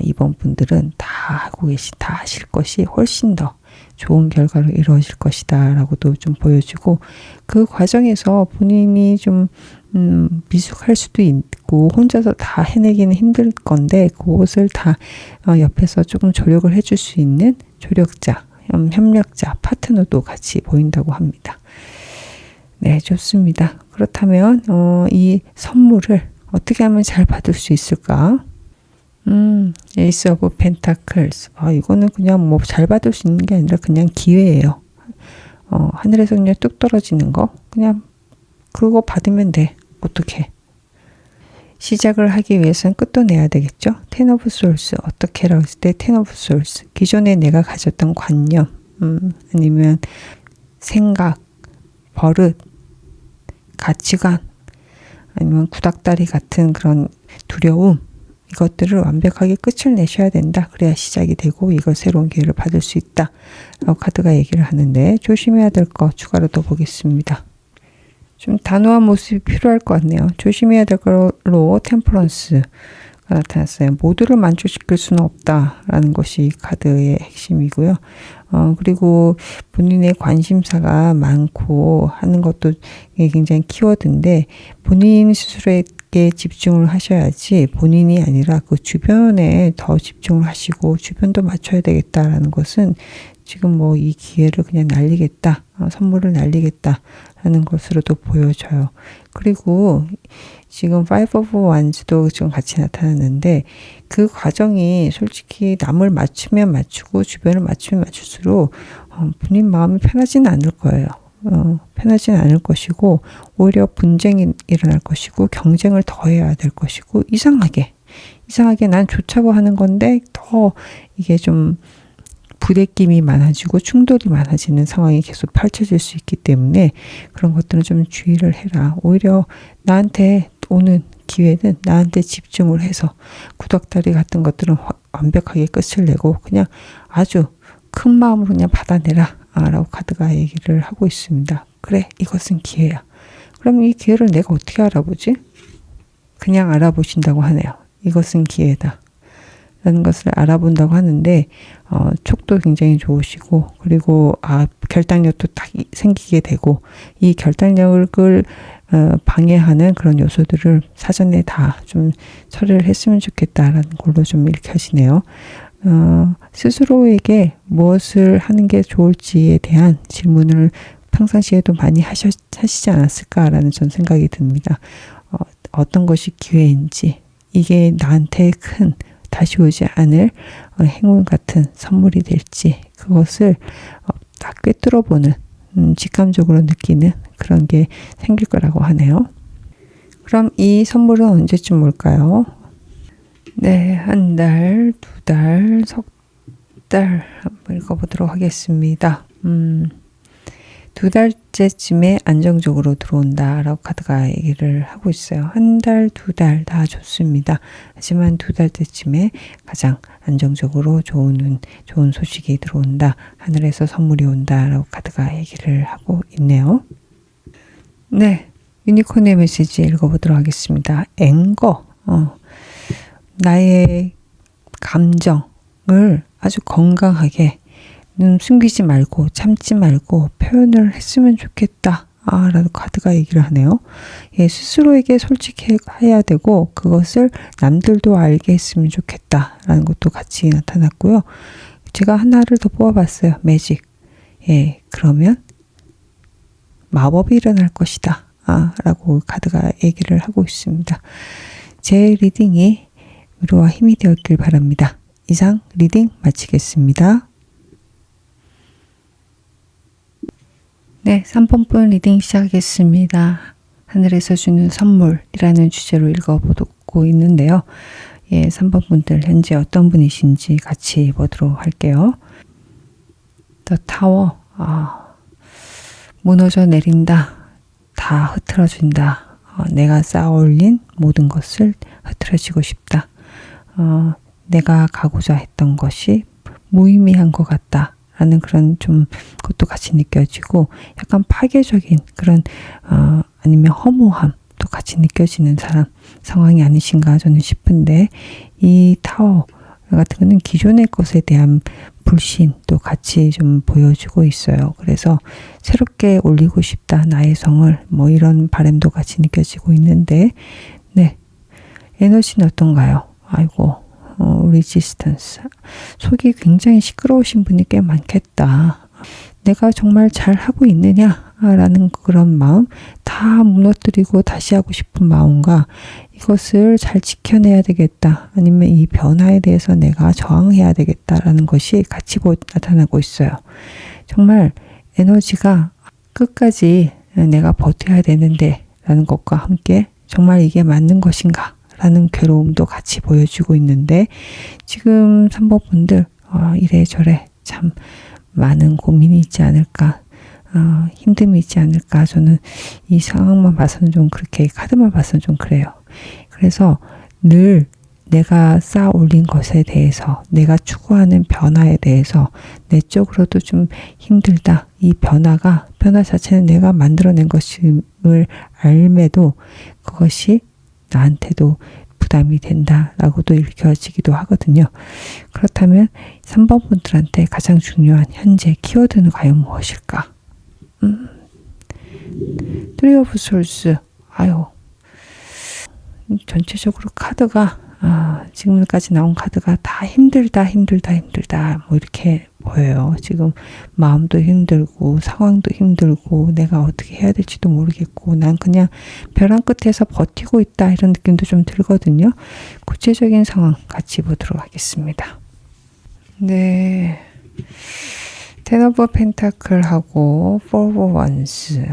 이번 분들은 다 하실 것이 훨씬 더 좋은 결과로 이루어질 것이다 라고도 좀 보여주고, 그 과정에서 본인이 좀 미숙할 수도 있고 혼자서 다 해내기는 힘들 건데, 그것을 다 옆에서 조금 조력을 해줄 수 있는 조력자, 협력자, 파트너도 같이 보인다고 합니다. 네, 좋습니다. 그렇다면 이 선물을 어떻게 하면 잘 받을 수 있을까? 에이스 오브 펜타클스. 이거는 그냥 뭐 잘 받을 수 있는 게 아니라 그냥 기회예요. 하늘에서 그냥 뚝 떨어지는 거. 그냥 그거 받으면 돼. 어떻게? 시작을 하기 위해서는 끝도 내야 되겠죠. 텐 오브 솔스. 어떻게라고 했을 때 텐 오브 솔스. 기존에 내가 가졌던 관념, 아니면 생각, 버릇, 가치관, 아니면 구닥다리 같은 그런 두려움, 이것들을 완벽하게 끝을 내셔야 된다. 그래야 시작이 되고 이걸 새로운 기회를 받을 수 있다 라고 카드가 얘기를 하는데, 조심해야 될 거 추가로 더 보겠습니다. 좀 단호한 모습이 필요할 것 같네요. 조심해야 될 걸로 템퍼런스가 나타났어요. 모두를 만족시킬 수는 없다라는 것이 카드의 핵심이고요. 그리고 본인의 관심사가 많고 하는 것도 굉장히 키워드인데, 본인 스스로에게 집중을 하셔야지 본인이 아니라 그 주변에 더 집중을 하시고 주변도 맞춰야 되겠다라는 것은, 지금 뭐 이 기회를 그냥 날리겠다, 선물을 날리겠다라는 것으로도 보여져요. 그리고 지금 Five of Wands도 좀 같이 나타났는데, 그 과정이 솔직히 남을 맞추면 맞추고 주변을 맞추면 맞출수록 본인 마음이 편하지는 않을 거예요. 편하지는 않을 것이고, 오히려 분쟁이 일어날 것이고, 경쟁을 더 해야 될 것이고, 이상하게 난 좋자고 하는 건데 더 이게 좀 부대낌이 많아지고 충돌이 많아지는 상황이 계속 펼쳐질 수 있기 때문에, 그런 것들은 좀 주의를 해라. 오히려 나한테 오는 기회는 나한테 집중을 해서 구닥다리 같은 것들은 완벽하게 끝을 내고 그냥 아주 큰 마음으로 그냥 받아내라 라고 카드가 얘기를 하고 있습니다. 그래, 이것은 기회야. 그럼 이 기회를 내가 어떻게 알아보지? 그냥 알아보신다고 하네요. 이것은 기회다 라는 것을 알아본다고 하는데, 촉도 굉장히 좋으시고, 그리고 결단력도 딱 생기게 되고, 이 결단력을 방해하는 그런 요소들을 사전에 다 좀 처리를 했으면 좋겠다라는 걸로 좀 읽혀지네요. 스스로에게 무엇을 하는 게 좋을지에 대한 질문을 평상시에도 많이 하시지 않았을까라는 전 생각이 듭니다. 어떤 것이 기회인지, 이게 나한테 큰 다시 오지 않을 행운 같은 선물이 될지, 그것을 딱 꿰뚫어보는, 직감적으로 느끼는 그런 게 생길 거라고 하네요. 그럼 이 선물은 언제쯤 올까요? 네, 한 달, 두 달, 석 달 한번 읽어보도록 하겠습니다. 두 달째쯤에 안정적으로 들어온다라고 카드가 얘기를 하고 있어요. 한 달, 두 달 다 좋습니다. 하지만 두 달 때쯤에 가장 안정적으로 좋은 소식이 들어온다. 하늘에서 선물이 온다라고 카드가 얘기를 하고 있네요. 네, 유니콘의 메시지 읽어보도록 하겠습니다. 앵거, 나의 감정을 아주 건강하게 숨기지 말고 참지 말고 표현을 했으면 좋겠다 라는 카드가 얘기를 하네요. 예, 스스로에게 솔직해야 되고 그것을 남들도 알게 했으면 좋겠다 라는 것도 같이 나타났고요. 제가 하나를 더 뽑아봤어요. 매직. 예, 그러면 마법이 일어날 것이다 라고 카드가 얘기를 하고 있습니다. 제 리딩이 위로와 힘이 되었길 바랍니다. 이상 리딩 마치겠습니다. 네, 3번분 리딩 시작하겠습니다. 하늘에서 주는 선물이라는 주제로 읽어보고 있는데요. 예, 3번 분들 현재 어떤 분이신지 같이 보도록 할게요. The Tower. 무너져 내린다. 다 흐트러진다. 내가 쌓아올린 모든 것을 흐트러지고 싶다. 내가 가고자 했던 것이 무의미한 것 같다. 라는 그런 좀 것도 같이 느껴지고 약간 파괴적인 그런 아니면 허무함도 같이 느껴지는 상황이 아니신가 저는 싶은데 이 타워 같은 거는 기존의 것에 대한 불신도 같이 좀 보여주고 있어요. 그래서 새롭게 올리고 싶다 나의 성을 뭐 이런 바람도 같이 느껴지고 있는데 네 에너지는 어떤가요? 아이고 리지스턴스 속이 굉장히 시끄러우신 분이 꽤 많겠다. 내가 정말 잘하고 있느냐라는 그런 마음 다 무너뜨리고 다시 하고 싶은 마음과 이것을 잘 지켜내야 되겠다. 아니면 이 변화에 대해서 내가 저항해야 되겠다라는 것이 같이 나타나고 있어요. 정말 에너지가 끝까지 내가 버텨야 되는데 라는 것과 함께 정말 이게 맞는 것인가 라는 괴로움도 같이 보여주고 있는데 지금 3번 분들 이래저래 참 많은 고민이 있지 않을까 힘듦이 있지 않을까 저는 이 상황만 봐서는 좀 그렇게 카드만 봐서는 좀 그래요. 그래서 늘 내가 쌓아 올린 것에 대해서 내가 추구하는 변화에 대해서 내적으로도 좀 힘들다. 이 변화 자체는 내가 만들어낸 것임을 알매도 그것이 나한테도 부담이 된다라고도 읽혀지기도 하거든요. 그렇다면 3번 분들한테 가장 중요한 현재 키워드는 과연 무엇일까? 트리 오브 솔스 아유 전체적으로 카드가 지금까지 나온 카드가 다 힘들다 뭐 이렇게 보여요. 지금 마음도 힘들고 상황도 힘들고 내가 어떻게 해야 될지도 모르겠고 난 그냥 벼랑 끝에서 버티고 있다 이런 느낌도 좀 들거든요. 구체적인 상황 같이 보도록 하겠습니다. 네, 텐 오브 펜타클하고 포 오브 원스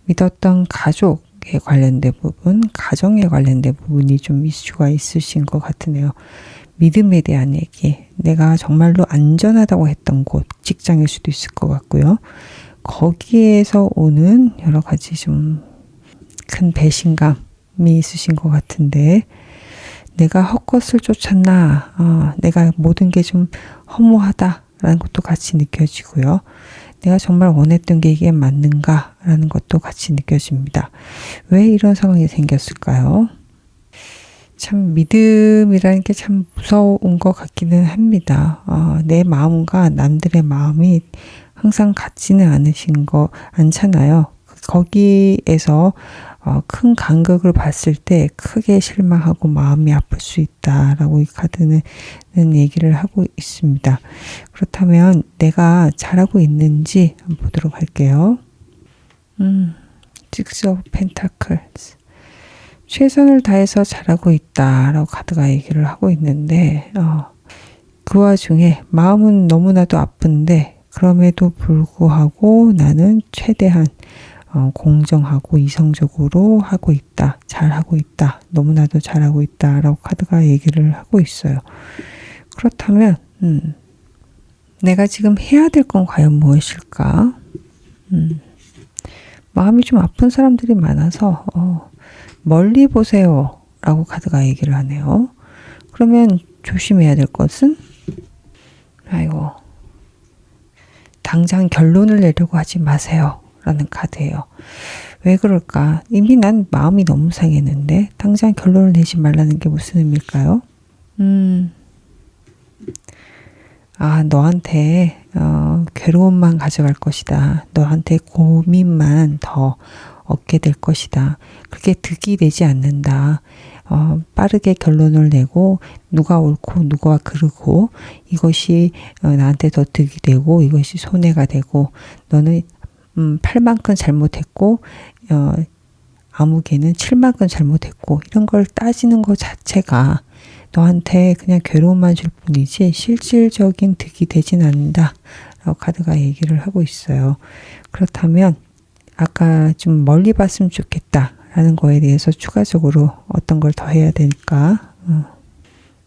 믿었던 가족에 관련된 부분, 가정에 관련된 부분이 좀 이슈가 있으신 것 같으네요. 믿음에 대한 얘기, 내가 정말로 안전하다고 했던 곳, 직장일 수도 있을 것 같고요. 거기에서 오는 여러 가지 좀 큰 배신감이 있으신 것 같은데 내가 헛것을 쫓았나, 내가 모든 게 좀 허무하다라는 것도 같이 느껴지고요. 내가 정말 원했던 게 이게 맞는가라는 것도 같이 느껴집니다. 왜 이런 상황이 생겼을까요? 참 믿음이라는 게 참 무서운 것 같기는 합니다. 내 마음과 남들의 마음이 항상 같지는 않잖아요. 거기에서 큰 간극을 봤을 때 크게 실망하고 마음이 아플 수 있다라고 이 카드는 얘기를 하고 있습니다. 그렇다면 내가 잘하고 있는지 한번 보도록 할게요. 식스 오브 펜타클스 최선을 다해서 잘하고 있다라고 카드가 얘기를 하고 있는데 그 와중에 마음은 너무나도 아픈데 그럼에도 불구하고 나는 최대한 공정하고 이성적으로 하고 있다. 잘하고 있다. 너무나도 잘하고 있다. 라고 카드가 얘기를 하고 있어요. 그렇다면 내가 지금 해야 될 건 과연 무엇일까? 마음이 좀 아픈 사람들이 많아서 멀리 보세요. 라고 카드가 얘기를 하네요. 그러면 조심해야 될 것은 아이고 당장 결론을 내려고 하지 마세요. 라는 카드예요. 왜 그럴까? 이미 난 마음이 너무 상했는데 당장 결론을 내지 말라는 게 무슨 의미일까요? 너한테 괴로움만 가져갈 것이다. 너한테 고민만 더 얻게 될 것이다. 그렇게 득이 되지 않는다. 빠르게 결론을 내고 누가 옳고 누가 그르고 이것이 나한테 더 득이 되고 이것이 손해가 되고 너는 8만큼 잘못했고 아무개는 7만큼 잘못했고 이런 걸 따지는 것 자체가 너한테 그냥 괴로움만 줄 뿐이지 실질적인 득이 되진 않는다 라고 카드가 얘기를 하고 있어요. 그렇다면 아까 좀 멀리 봤으면 좋겠다 라는 거에 대해서 추가적으로 어떤 걸 더 해야 될까?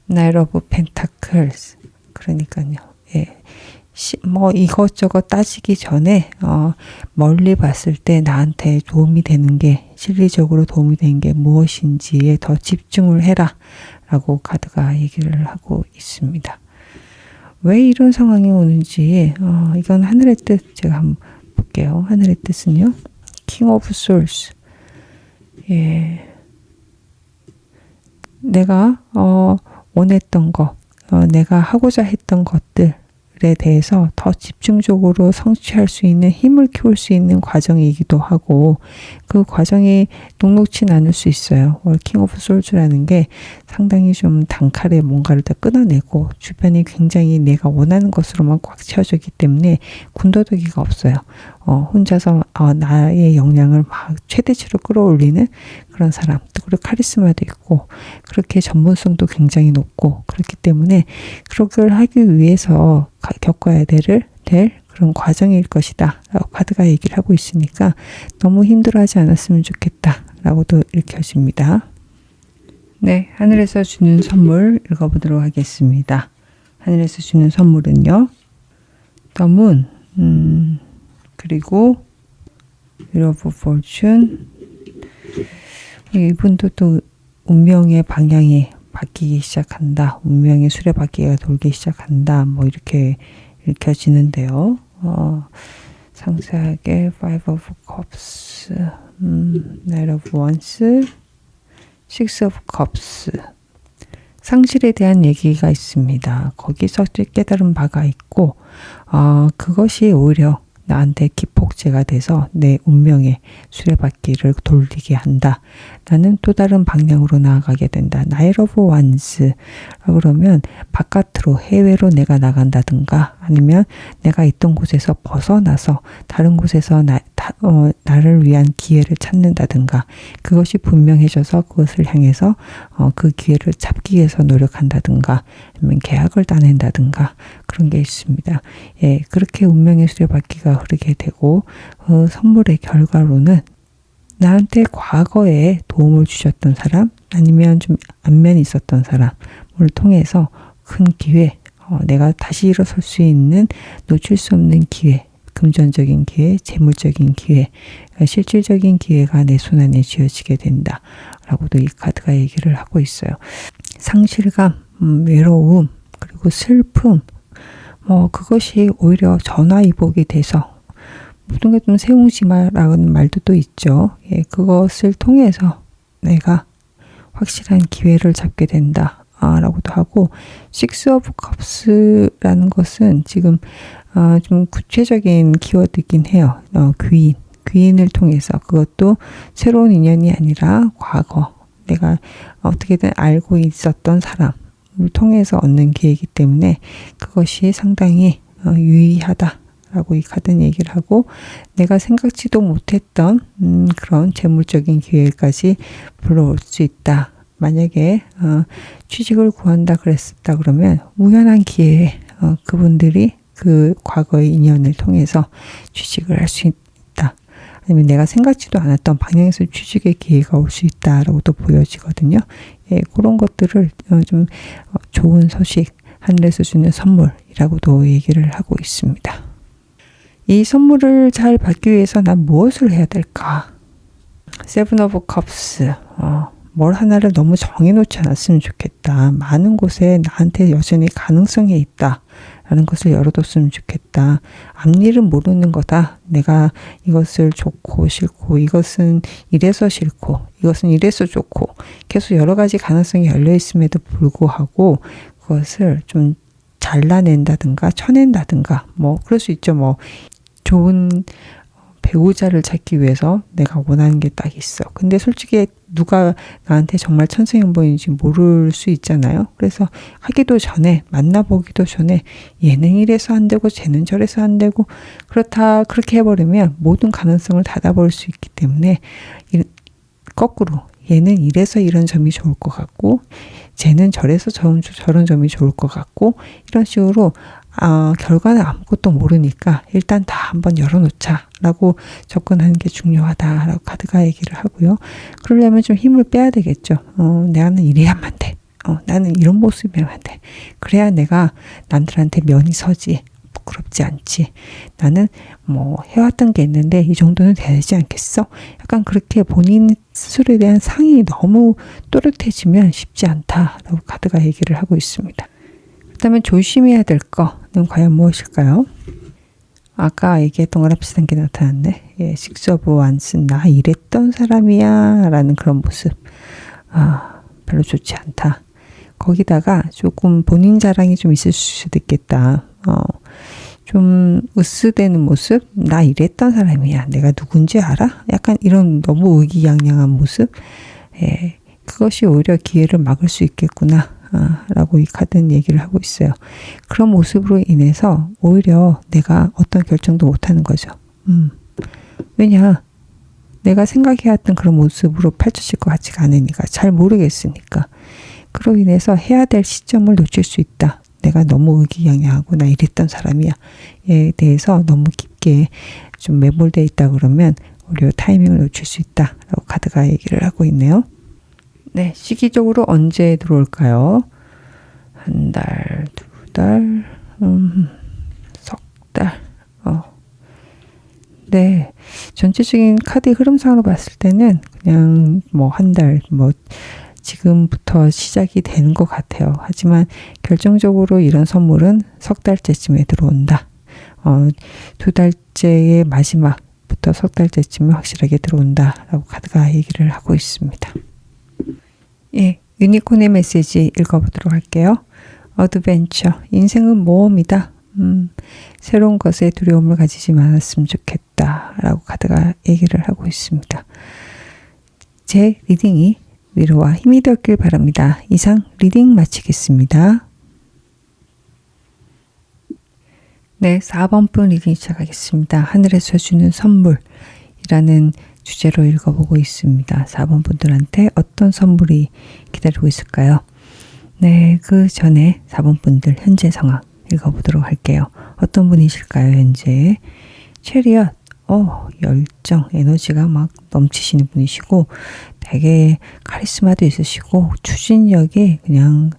나이트 오브 펜타클스 그러니까요. 예. 이것저것 따지기 전에 멀리 봤을 때 나한테 도움이 되는 게 실리적으로 도움이 되는 게 무엇인지에 더 집중을 해라 라고 카드가 얘기를 하고 있습니다. 왜 이런 상황이 오는지 이건 하늘의 뜻 제가 한번 볼게요. 하늘의 뜻은요. King of Swords. 예. 내가 원했던 거, 내가 하고자 했던 것들에 대해서 더 집중적으로 성취할 수 있는 힘을 키울 수 있는 과정이기도 하고 그 과정이 녹록치 않을 수 있어요. King of Swords라는 게 상당히 좀 단칼에 뭔가를 다 끊어내고 주변이 굉장히 내가 원하는 것으로만 꽉 채워져 있기 때문에 군더더기가 없어요. 혼자서 나의 역량을 막 최대치로 끌어올리는 그런 사람. 또 그리고 카리스마도 있고 그렇게 전문성도 굉장히 높고 그렇기 때문에 그걸 하기 위해서 겪어야 될 그런 과정일 것이다 라고 카드가 얘기를 하고 있으니까 너무 힘들어하지 않았으면 좋겠다 라고도 읽혀집니다. 네, 하늘에서 주는 선물 읽어보도록 하겠습니다. 하늘에서 주는 선물은요. The Moon, 그리고 Wheel of Fortune. 이분도 또 운명의 방향이 바뀌기 시작한다. 운명의 수레바퀴가 돌기 시작한다. 뭐 이렇게 읽혀지는데요. 상세하게 Five of Cups, Knight of Wands, Six of Cups. 상실에 대한 얘기가 있습니다. 거기서 깨달은 바가 있고 그것이 오히려 나한테 기폭제가 돼서 내 운명의 수레바퀴를 돌리게 한다. 나는 또 다른 방향으로 나아가게 된다. Knight of Wands. 그러면 바깥으로 해외로 내가 나간다든가 아니면 내가 있던 곳에서 벗어나서 다른 곳에서 나를 위한 기회를 찾는다든가 그것이 분명해져서 그것을 향해서 그 기회를 잡기 위해서 노력한다든가 아니면 계약을 따낸다든가 그런 게 있습니다. 예, 그렇게 운명의 수레바퀴가 흐르게 되고 선물의 결과로는 나한테 과거에 도움을 주셨던 사람 아니면 좀 안면이 있었던 사람을 통해서 큰 기회, 내가 다시 일어설 수 있는 놓칠 수 없는 기회, 금전적인 기회, 재물적인 기회, 실질적인 기회가 내 손안에 쥐어지게 된다 라고도 이 카드가 얘기를 하고 있어요. 상실감, 외로움, 그리고 슬픔, 그것이 오히려 전화위복이 돼서 모든 게 좀 세웅지마라는 말도 또 있죠. 예, 그것을 통해서 내가 확실한 기회를 잡게 된다 라고도 하고 Six of Cups라는 것은 지금 좀 구체적인 키워드이긴 해요. 귀인을 통해서 그것도 새로운 인연이 아니라 과거 내가 어떻게든 알고 있었던 사람을 통해서 얻는 기회이기 때문에 그것이 상당히 유의하다 라고 이 카드는 얘기를 하고 내가 생각지도 못했던 그런 재물적인 기회까지 불러올 수 있다. 만약에 취직을 구한다 그랬었다 그러면 우연한 기회에 그분들이 그 과거의 인연을 통해서 취직을 할 수 있다. 아니면 내가 생각지도 않았던 방향에서 취직의 기회가 올 수 있다라고도 보여지거든요. 예, 그런 것들을 좀 좋은 소식, 하늘에서 주는 선물이라고도 얘기를 하고 있습니다. 이 선물을 잘 받기 위해서 난 무엇을 해야 될까? Seven of Cups. 뭘 하나를 너무 정해놓지 않았으면 좋겠다. 많은 곳에 나한테 여전히 가능성이 있다. 라는 것을 열어뒀으면 좋겠다. 앞일은 모르는 거다. 내가 이것을 좋고 싫고 이것은 이래서 싫고 이것은 이래서 좋고 계속 여러 가지 가능성이 열려있음에도 불구하고 그것을 좀 잘라낸다든가 쳐낸다든가 뭐 그럴 수 있죠. 뭐 좋은 배우자를 찾기 위해서 내가 원하는 게 딱 있어. 근데 솔직히 누가 나한테 정말 천생연분인지 모를 수 있잖아요. 그래서 하기도 전에 만나보기도 전에 얘는 이래서 안 되고 쟤는 저래서 안 되고 그렇게 해버리면 모든 가능성을 닫아버릴 수 있기 때문에 거꾸로 얘는 이래서 이런 점이 좋을 것 같고 쟤는 저래서 저런 점이 좋을 것 같고 이런 식으로 결과는 아무것도 모르니까 일단 다 한번 열어놓자 라고 접근하는 게 중요하다라고 카드가 얘기를 하고요. 그러려면 좀 힘을 빼야 되겠죠. 나는 이래야만 돼. 나는 이런 모습이야만 돼. 그래야 내가 남들한테 면이 서지. 부끄럽지 않지. 나는 뭐 해왔던 게 있는데 이 정도는 되지 않겠어? 약간 그렇게 본인 스스로에 대한 상이 너무 또렷해지면 쉽지 않다라고 카드가 얘기를 하고 있습니다. 그렇다면 조심해야 될 거는 과연 무엇일까요? 아까 얘기했던 거랑 비슷한 게 나타났네. 예, Six of Wands, 나 이랬던 사람이야 라는 그런 모습. 별로 좋지 않다. 거기다가 조금 본인 자랑이 좀 있을 수도 있겠다. 좀 으스대는 모습? 나 이랬던 사람이야. 내가 누군지 알아? 약간 이런 너무 의기양양한 모습? 예, 그것이 오히려 기회를 막을 수 있겠구나. 라고 이 카드는 얘기를 하고 있어요. 그런 모습으로 인해서 오히려 내가 어떤 결정도 못하는 거죠. 왜냐? 내가 생각해왔던 그런 모습으로 펼쳐질 것 같지가 않으니까. 잘 모르겠으니까. 그로 인해서 해야 될 시점을 놓칠 수 있다. 내가 너무 의기양양하고 나 이랬던 사람이야에 대해서 너무 깊게 좀 매몰되어 있다 그러면 오히려 타이밍을 놓칠 수 있다 라고 카드가 얘기를 하고 있네요. 네, 시기적으로 언제 들어올까요? 한 달, 두 달, 석 달. 네, 전체적인 카드 흐름상으로 봤을 때는 그냥 뭐 한 달, 뭐 지금부터 시작이 되는 것 같아요. 하지만 결정적으로 이런 선물은 석 달째쯤에 들어온다. 두 달째의 마지막부터 석 달째쯤에 확실하게 들어온다라고 카드가 얘기를 하고 있습니다. 예, 유니콘의 메시지 읽어보도록 할게요. 어드벤처, 인생은 모험이다. 새로운 것에 두려움을 가지지 않았으면 좋겠다 라고 카드가 얘기를 하고 있습니다. 제 리딩이 위로와 힘이 되었길 바랍니다. 이상 리딩 마치겠습니다. 네, 4번 분 리딩 시작하겠습니다. 하늘에서 주는 선물이라는 주제로 읽어보고 있습니다. 4번 분들한테 어떤 선물이 기다리고 있을까요? 네, 그 전에 4번 분들 현재 상황 읽어보도록 할게요. 어떤 분이실까요, 현재? 체리엇, 열정, 에너지가 막 넘치시는 분이시고 되게 카리스마도 있으시고 추진력이 그냥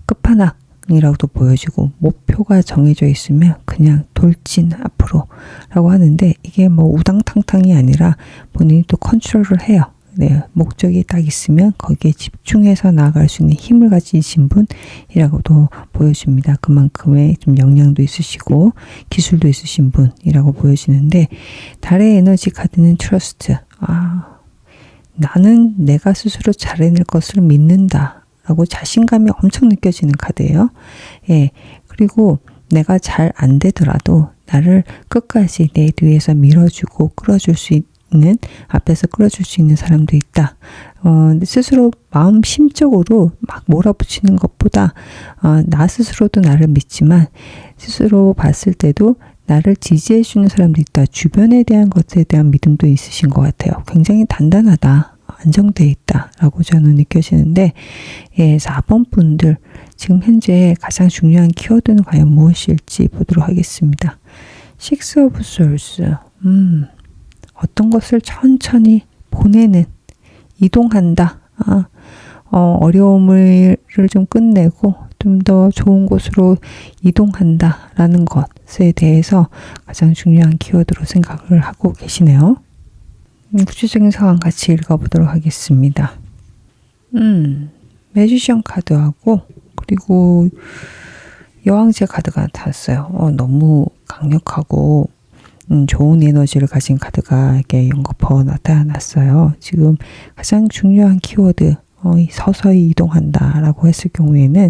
끝판왕이라고도 보여지고 목표가 정해져 있으면 그냥 돌진 앞으로 라고 하는데 이게 뭐 우당탕탕이 아니라 본인이 또 컨트롤을 해요. 네, 목적이 딱 있으면 거기에 집중해서 나아갈 수 있는 힘을 가지신 분이라고도 보여집니다. 그만큼의 좀 역량도 있으시고 기술도 있으신 분이라고 보여지는데 달의 에너지 카드는 트러스트. 나는 내가 스스로 잘 해낼 것을 믿는다 라고 자신감이 엄청 느껴지는 카드예요. 예, 그리고 내가 잘 안 되더라도 나를 끝까지 내 뒤에서 밀어주고 끌어줄 수 있는, 앞에서 끌어줄 수 있는 사람도 있다. 스스로 마음 심적으로 막 몰아붙이는 것보다 나 스스로도 나를 믿지만 스스로 봤을 때도 나를 지지해 주는 사람도 있다. 주변에 대한 것에 대한 믿음도 있으신 것 같아요. 굉장히 단단하다. 안정되어 있다. 라고 저는 느껴지는데 4번 분들 지금 현재 가장 중요한 키워드는 과연 무엇일지 보도록 하겠습니다. Six of Swords. 어떤 것을 천천히 보내는, 이동한다. 어려움을 좀 끝내고 좀 더 좋은 곳으로 이동한다 라는 것에 대해서 가장 중요한 키워드로 생각을 하고 계시네요. 구체적인 상황 같이 읽어보도록 하겠습니다. 매지션 카드하고 그리고 여왕제 카드가 나타났어요. 너무 강력하고 좋은 에너지를 가진 카드가 이렇게 연거푸 나타났어요. 지금 가장 중요한 키워드 서서히 이동한다 라고 했을 경우에는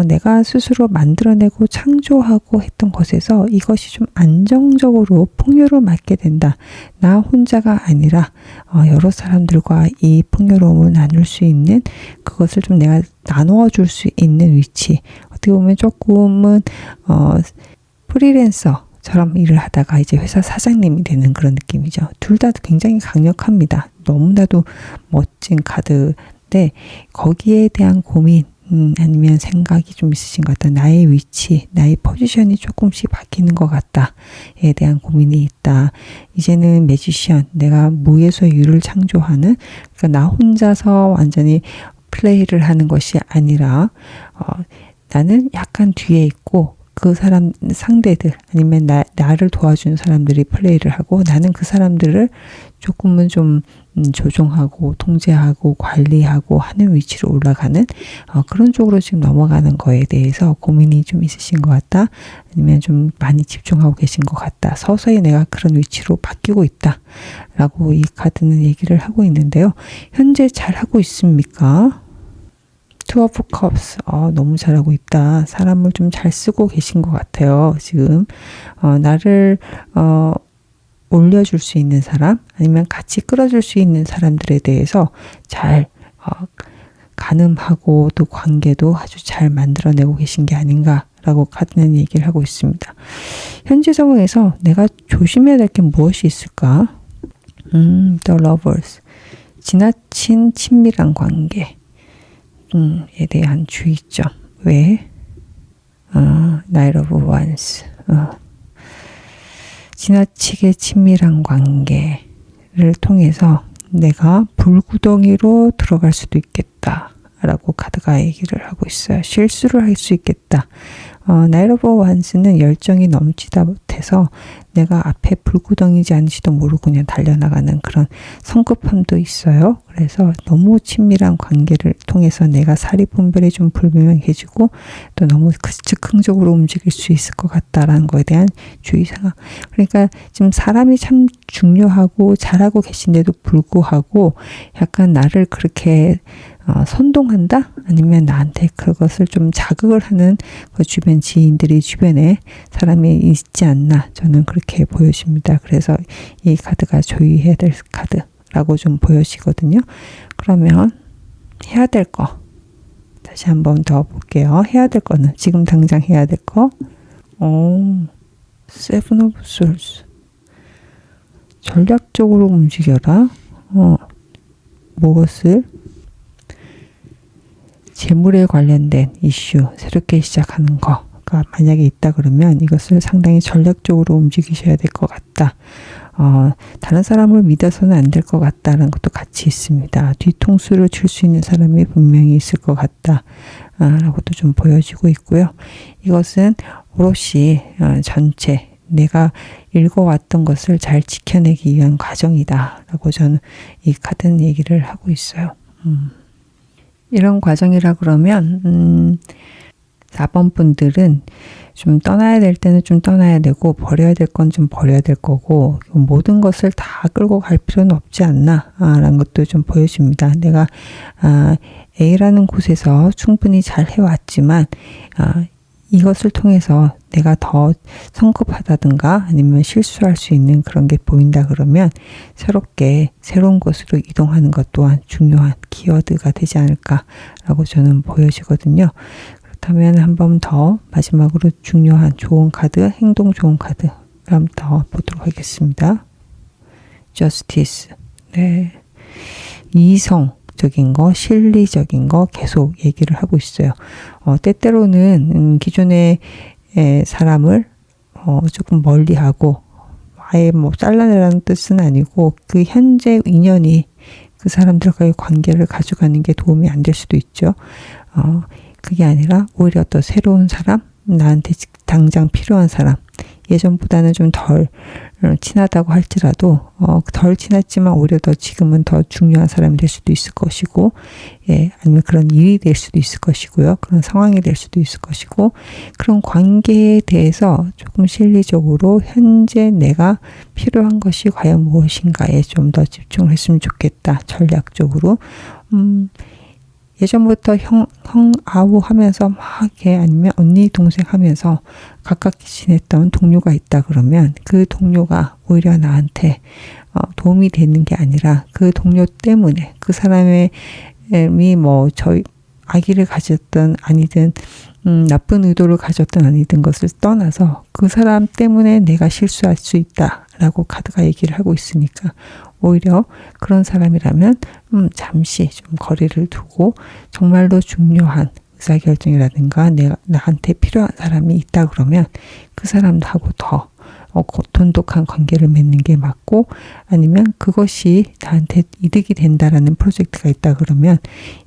내가 스스로 만들어내고 창조하고 했던 것에서 이것이 좀 안정적으로 풍요를 맞게 된다. 나 혼자가 아니라 여러 사람들과 이 풍요로움을 나눌 수 있는, 그것을 좀 내가 나누어 줄 수 있는 위치. 어떻게 보면 조금은 프리랜서 처럼 일을 하다가 이제 회사 사장님이 되는 그런 느낌이죠. 둘 다 굉장히 강력합니다. 너무나도 멋진 카드인데 거기에 대한 고민 아니면 생각이 좀 있으신 것 같다. 나의 위치, 나의 포지션이 조금씩 바뀌는 것 같다에 대한 고민이 있다. 이제는 매지션, 내가 무에서 유를 창조하는, 그러니까 나 혼자서 완전히 플레이를 하는 것이 아니라 나는 약간 뒤에 있고 그 사람 상대들 아니면 나를 도와주는 사람들이 플레이를 하고 나는 그 사람들을 조금은 좀 조종하고 통제하고 관리하고 하는 위치로 올라가는 그런 쪽으로 지금 넘어가는 거에 대해서 고민이 좀 있으신 것 같다. 아니면 좀 많이 집중하고 계신 것 같다. 서서히 내가 그런 위치로 바뀌고 있다. 라고 이 카드는 얘기를 하고 있는데요. 현재 잘하고 있습니까? 투 오브 컵스. 너무 잘하고 있다. 사람을 좀 잘 쓰고 계신 것 같아요. 지금 나를 올려줄 수 있는 사람 아니면 같이 끌어줄 수 있는 사람들에 대해서 잘 가늠하고 또 관계도 아주 잘 만들어내고 계신 게 아닌가라고 카드는 얘기를 하고 있습니다. 현재 상황에서 내가 조심해야 될 게 무엇이 있을까? The Lovers. 지나친 친밀한 관계 에 대한 주의점. 왜? Knight of Wands. 지나치게 친밀한 관계를 통해서 내가 불구덩이로 들어갈 수도 있겠다. 라고 카드가 얘기를 하고 있어요. 실수를 할 수 있겠다. Knight of Wands는 열정이 넘치다 못해서 내가 앞에 불구덩이지 않은지도 모르고 그냥 달려나가는 그런 성급함도 있어요. 그래서 너무 친밀한 관계를 통해서 내가 사리분별이 좀 불분명해지고 또 너무 즉흥적으로 움직일 수 있을 것 같다라는 거에 대한 주의사항. 그러니까 지금 사람이 참 중요하고 잘하고 계신데도 불구하고 약간 나를 그렇게 선동한다? 아니면 나한테 그것을 좀 자극을 하는 그 주변 지인들이 주변에 사람이 있지 않나 저는 그렇게 보여집니다. 그래서 이 카드가 조의해야 될 카드라고 좀 보여지거든요. 그러면 해야 될 거 다시 한번 더 볼게요. 해야 될 거는 지금 당장 해야 될 거. 세븐 오브 솔스. 전략적으로 움직여라. 무엇을? 재물에 관련된 이슈, 새롭게 시작하는 거가 만약에 있다 그러면 이것을 상당히 전략적으로 움직이셔야 될 것 같다. 다른 사람을 믿어서는 안 될 것 같다는 것도 같이 있습니다. 뒤통수를 칠 수 있는 사람이 분명히 있을 것 같다. 라고도 좀 보여지고 있고요. 이것은 오롯이 전체 내가 읽어왔던 것을 잘 지켜내기 위한 과정이다. 라고 저는 이 카드는 얘기를 하고 있어요. 이런 과정이라 그러면 4번 분들은 좀 떠나야 될 때는 좀 떠나야 되고 버려야 될 건 좀 버려야 될 거고 모든 것을 다 끌고 갈 필요는 없지 않나 라는 것도 좀 보여집니다. 내가 A라는 곳에서 충분히 잘 해왔지만 이것을 통해서 내가 더 성급하다든가 아니면 실수할 수 있는 그런 게 보인다 그러면 새로운 곳으로 이동하는 것 또한 중요한 키워드가 되지 않을까라고 저는 보여지거든요. 그렇다면 한 번 더 마지막으로 중요한 좋은 카드, 행동 좋은 카드 한번 더 보도록 하겠습니다. Justice. 네. 이성적인 거, 실리적인 거 계속 얘기를 하고 있어요. 때때로는 기존의 사람을 조금 멀리하고 아예 뭐 잘라내라는 뜻은 아니고 그 현재 인연이 그 사람들과의 관계를 가져가는 게 도움이 안 될 수도 있죠. 그게 아니라 오히려 또 새로운 사람, 나한테 당장 필요한 사람, 예전보다는 좀 덜 친하다고 할지라도 덜 친했지만 오히려 더 지금은 더 중요한 사람이 될 수도 있을 것이고, 아니면 그런 일이 될 수도 있을 것이고요. 그런 상황이 될 수도 있을 것이고, 그런 관계에 대해서 조금 실리적으로 현재 내가 필요한 것이 과연 무엇인가에 좀 더 집중을 했으면 좋겠다. 전략적으로. 예전부터 형, 아우 하면서 막 이렇게 아니면 언니, 동생 하면서 가깝게 지냈던 동료가 있다 그러면 그 동료가 오히려 나한테 도움이 되는 게 아니라 그 동료 때문에 그 사람이 뭐 저희 아기를 가졌든 아니든 나쁜 의도를 가졌든 아니든 것을 떠나서 그 사람 때문에 내가 실수할 수 있다라고 카드가 얘기를 하고 있으니까 오히려 그런 사람이라면 잠시 좀 거리를 두고 정말로 중요한 의사결정이라든가 나한테 필요한 사람이 있다 그러면 그 사람하고 더 돈독한 관계를 맺는 게 맞고, 아니면 그것이 나한테 이득이 된다라는 프로젝트가 있다 그러면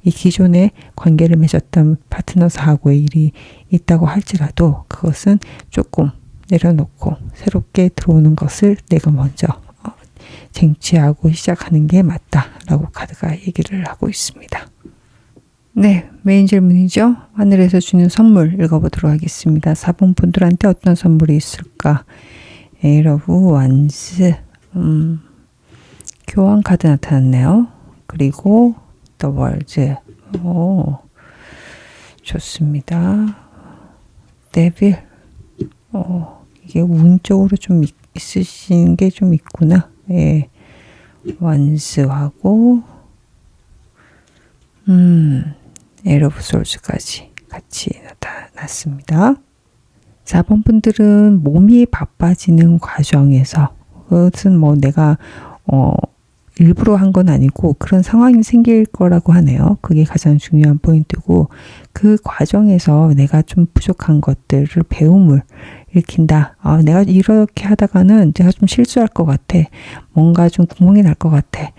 이 기존에 관계를 맺었던 파트너사하고의 일이 있다고 할지라도 그것은 조금 내려놓고 새롭게 들어오는 것을 내가 먼저 쟁취하고 시작하는 게 맞다라고 카드가 얘기를 하고 있습니다. 네, 메인 질문이죠. 하늘에서 주는 선물 읽어보도록 하겠습니다. 4번 분들한테 어떤 선물이 있을까? 에이 러브 완스, 교환 카드 나타났네요. 그리고 The World, 좋습니다. 데빌, 이게 운적으로 좀 있으신 게 좀 있구나. 예, 완스하고 에러 오브 솔즈까지 같이 나타났습니다. 4번 분들은 몸이 바빠지는 과정에서, 그것은 뭐 내가 일부러 한 건 아니고 그런 상황이 생길 거라고 하네요. 그게 가장 중요한 포인트고, 그 과정에서 내가 좀 부족한 것들을 배움을 일으킨다. 내가 이렇게 하다가는 내가 좀 실수할 것 같아. 뭔가 좀 구멍이 날 것 같아.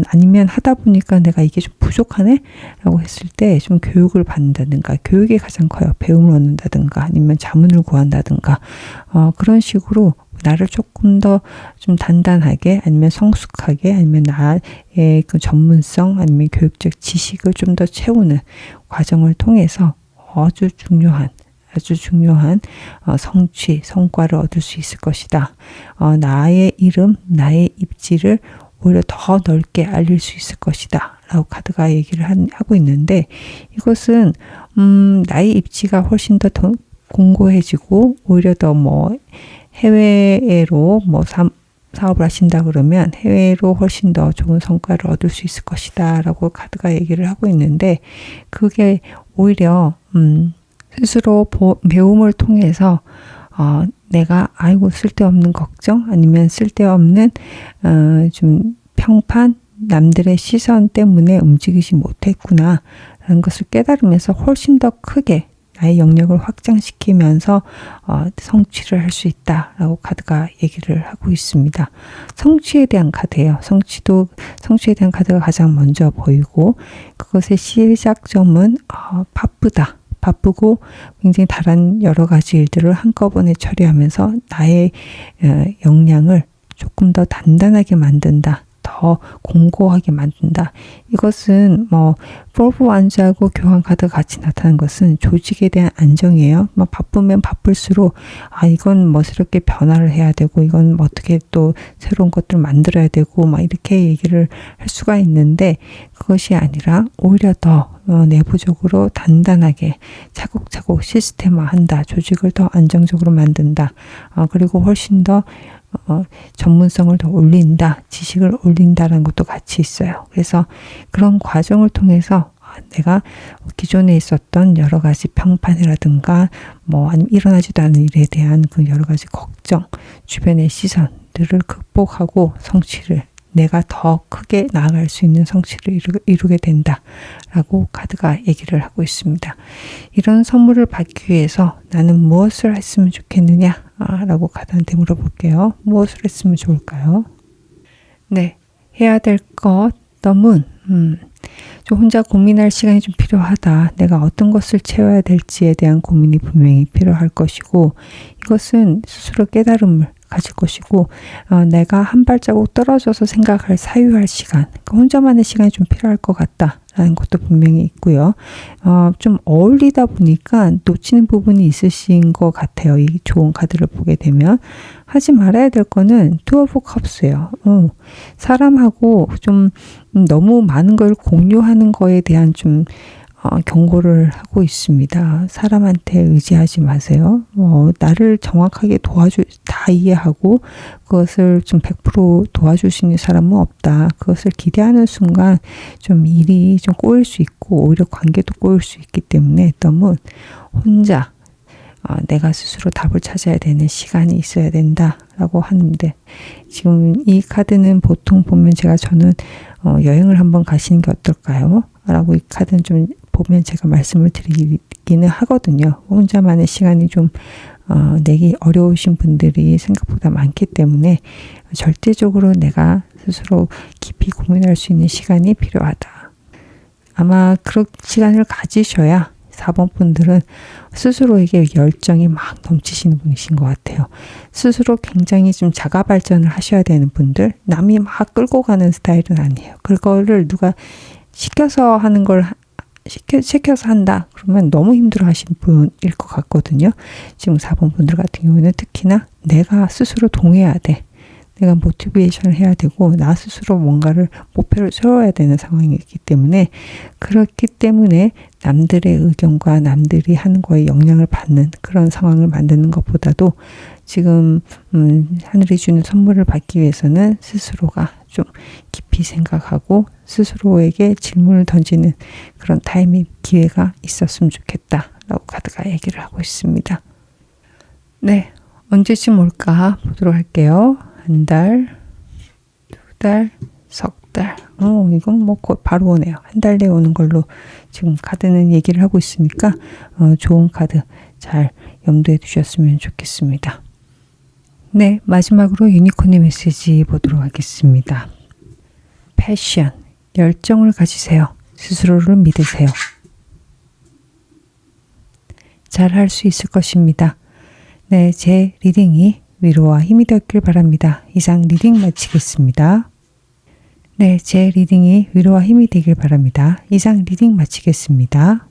아니면 하다 보니까 내가 이게 좀 부족하네? 라고 했을 때 좀 교육을 받는다든가, 교육이 가장 커요. 배움을 얻는다든가, 아니면 자문을 구한다든가, 그런 식으로 나를 조금 더 좀 단단하게, 아니면 성숙하게, 아니면 나의 그 전문성, 아니면 교육적 지식을 좀 더 채우는 과정을 통해서 아주 중요한 성취, 성과를 얻을 수 있을 것이다. 나의 이름, 나의 입지를 오히려 더 넓게 알릴 수 있을 것이다. 라고 카드가 얘기를 하고 있는데, 이것은 나의 입지가 훨씬 더 공고해지고, 오히려 더 해외로 사업을 하신다 그러면 해외로 훨씬 더 좋은 성과를 얻을 수 있을 것이다. 라고 카드가 얘기를 하고 있는데, 그게 오히려 스스로 배움을 통해서 내가 쓸데없는 걱정, 아니면 쓸데없는 좀 평판, 남들의 시선 때문에 움직이지 못했구나 라는 것을 깨달으면서 훨씬 더 크게 나의 영역을 확장시키면서 성취를 할 수 있다라고 카드가 얘기를 하고 있습니다. 성취에 대한 카드예요. 성취에 대한 카드가 가장 먼저 보이고, 그것의 시작점은 바쁘고 굉장히 다른 여러 가지 일들을 한꺼번에 처리하면서 나의 역량을 조금 더 단단하게 만든다. 더 공고하게 만든다. 이것은 포브 완즈하고 교환 카드가 같이 나타난 것은 조직에 대한 안정이에요. 바쁘면 바쁠수록 이건 멋스럽게 변화를 해야 되고, 이건 어떻게 또 새로운 것들을 만들어야 되고 이렇게 얘기를 할 수가 있는데, 그것이 아니라 오히려 더 내부적으로 단단하게 차곡차곡 시스템화한다. 조직을 더 안정적으로 만든다. 그리고 훨씬 더 전문성을 더 올린다, 지식을 올린다라는 것도 같이 있어요. 그래서 그런 과정을 통해서 내가 기존에 있었던 여러 가지 평판이라든가 아니면 일어나지도 않은 일에 대한 그 여러 가지 걱정, 주변의 시선들을 극복하고 성취를, 내가 더 크게 나아갈 수 있는 성취를 이루게 된다라고 카드가 얘기를 하고 있습니다. 이런 선물을 받기 위해서 나는 무엇을 했으면 좋겠느냐? 라고 카드한테 물어볼게요. 무엇을 했으면 좋을까요? 네, 해야 될 것, 너무 좀 혼자 고민할 시간이 좀 필요하다. 내가 어떤 것을 채워야 될지에 대한 고민이 분명히 필요할 것이고, 이것은 스스로 깨달음을 가질 것이고, 내가 한 발자국 떨어져서 생각할, 사유할 시간, 혼자만의 시간이 좀 필요할 것 같다라는 것도 분명히 있고요. 좀 어울리다 보니까 놓치는 부분이 있으신 것 같아요. 이 좋은 카드를 보게 되면. 하지 말아야 될 거는 투 오브 컵스예요. 사람하고 좀 너무 많은 걸 공유하는 거에 대한 좀 경고를 하고 있습니다. 사람한테 의지하지 마세요. 나를 정확하게 다 이해하고 그것을 좀 100% 도와줄 수 있는 사람은 없다. 그것을 기대하는 순간 좀 일이 좀 꼬일 수 있고, 오히려 관계도 꼬일 수 있기 때문에 너무 혼자 내가 스스로 답을 찾아야 되는 시간이 있어야 된다라고 하는데, 지금 이 카드는 보통 보면 저는 여행을 한번 가시는 게 어떨까요? 라고 이 카드는 좀 보면 제가 말씀을 드리기는 하거든요. 혼자만의 시간이 좀 내기 어려우신 분들이 생각보다 많기 때문에 절대적으로 내가 스스로 깊이 고민할 수 있는 시간이 필요하다. 아마 그런 시간을 가지셔야 4번 분들은 스스로에게 열정이 막 넘치시는 분이신 것 같아요. 스스로 굉장히 좀 자가 발전을 하셔야 되는 분들, 남이 막 끌고 가는 스타일은 아니에요. 그거를 누가 시켜서 하는 걸 시켜서 한다 그러면 너무 힘들어 하신 분일 것 같거든요. 지금 4번 분들 같은 경우는 특히나 내가 스스로 동해야 돼. 내가 모티베이션을 해야 되고 나 스스로 뭔가를 목표를 세워야 되는 상황이기 때문에, 그렇기 때문에 남들의 의견과 남들이 하는 거에 영향을 받는 그런 상황을 만드는 것보다도 지금 하늘이 주는 선물을 받기 위해서는 스스로가 좀 깊이 생각하고 스스로에게 질문을 던지는 그런 타이밍 기회가 있었으면 좋겠다라고 카드가 얘기를 하고 있습니다. 네, 언제쯤 올까 보도록 할게요. 한 달, 2달, 석 달. 이건 뭐 바로 오네요. 한 달 내에 오는 걸로 지금 카드는 얘기를 하고 있으니까 좋은 카드 잘 염두에 두셨으면 좋겠습니다. 네, 마지막으로 유니콘의 메시지 보도록 하겠습니다. 패션, 열정을 가지세요. 스스로를 믿으세요. 잘할 수 있을 것입니다. 네, 제 리딩이 위로와 힘이 되었길 바랍니다. 이상 리딩 마치겠습니다. 네, 제 리딩이 위로와 힘이 되길 바랍니다. 이상 리딩 마치겠습니다.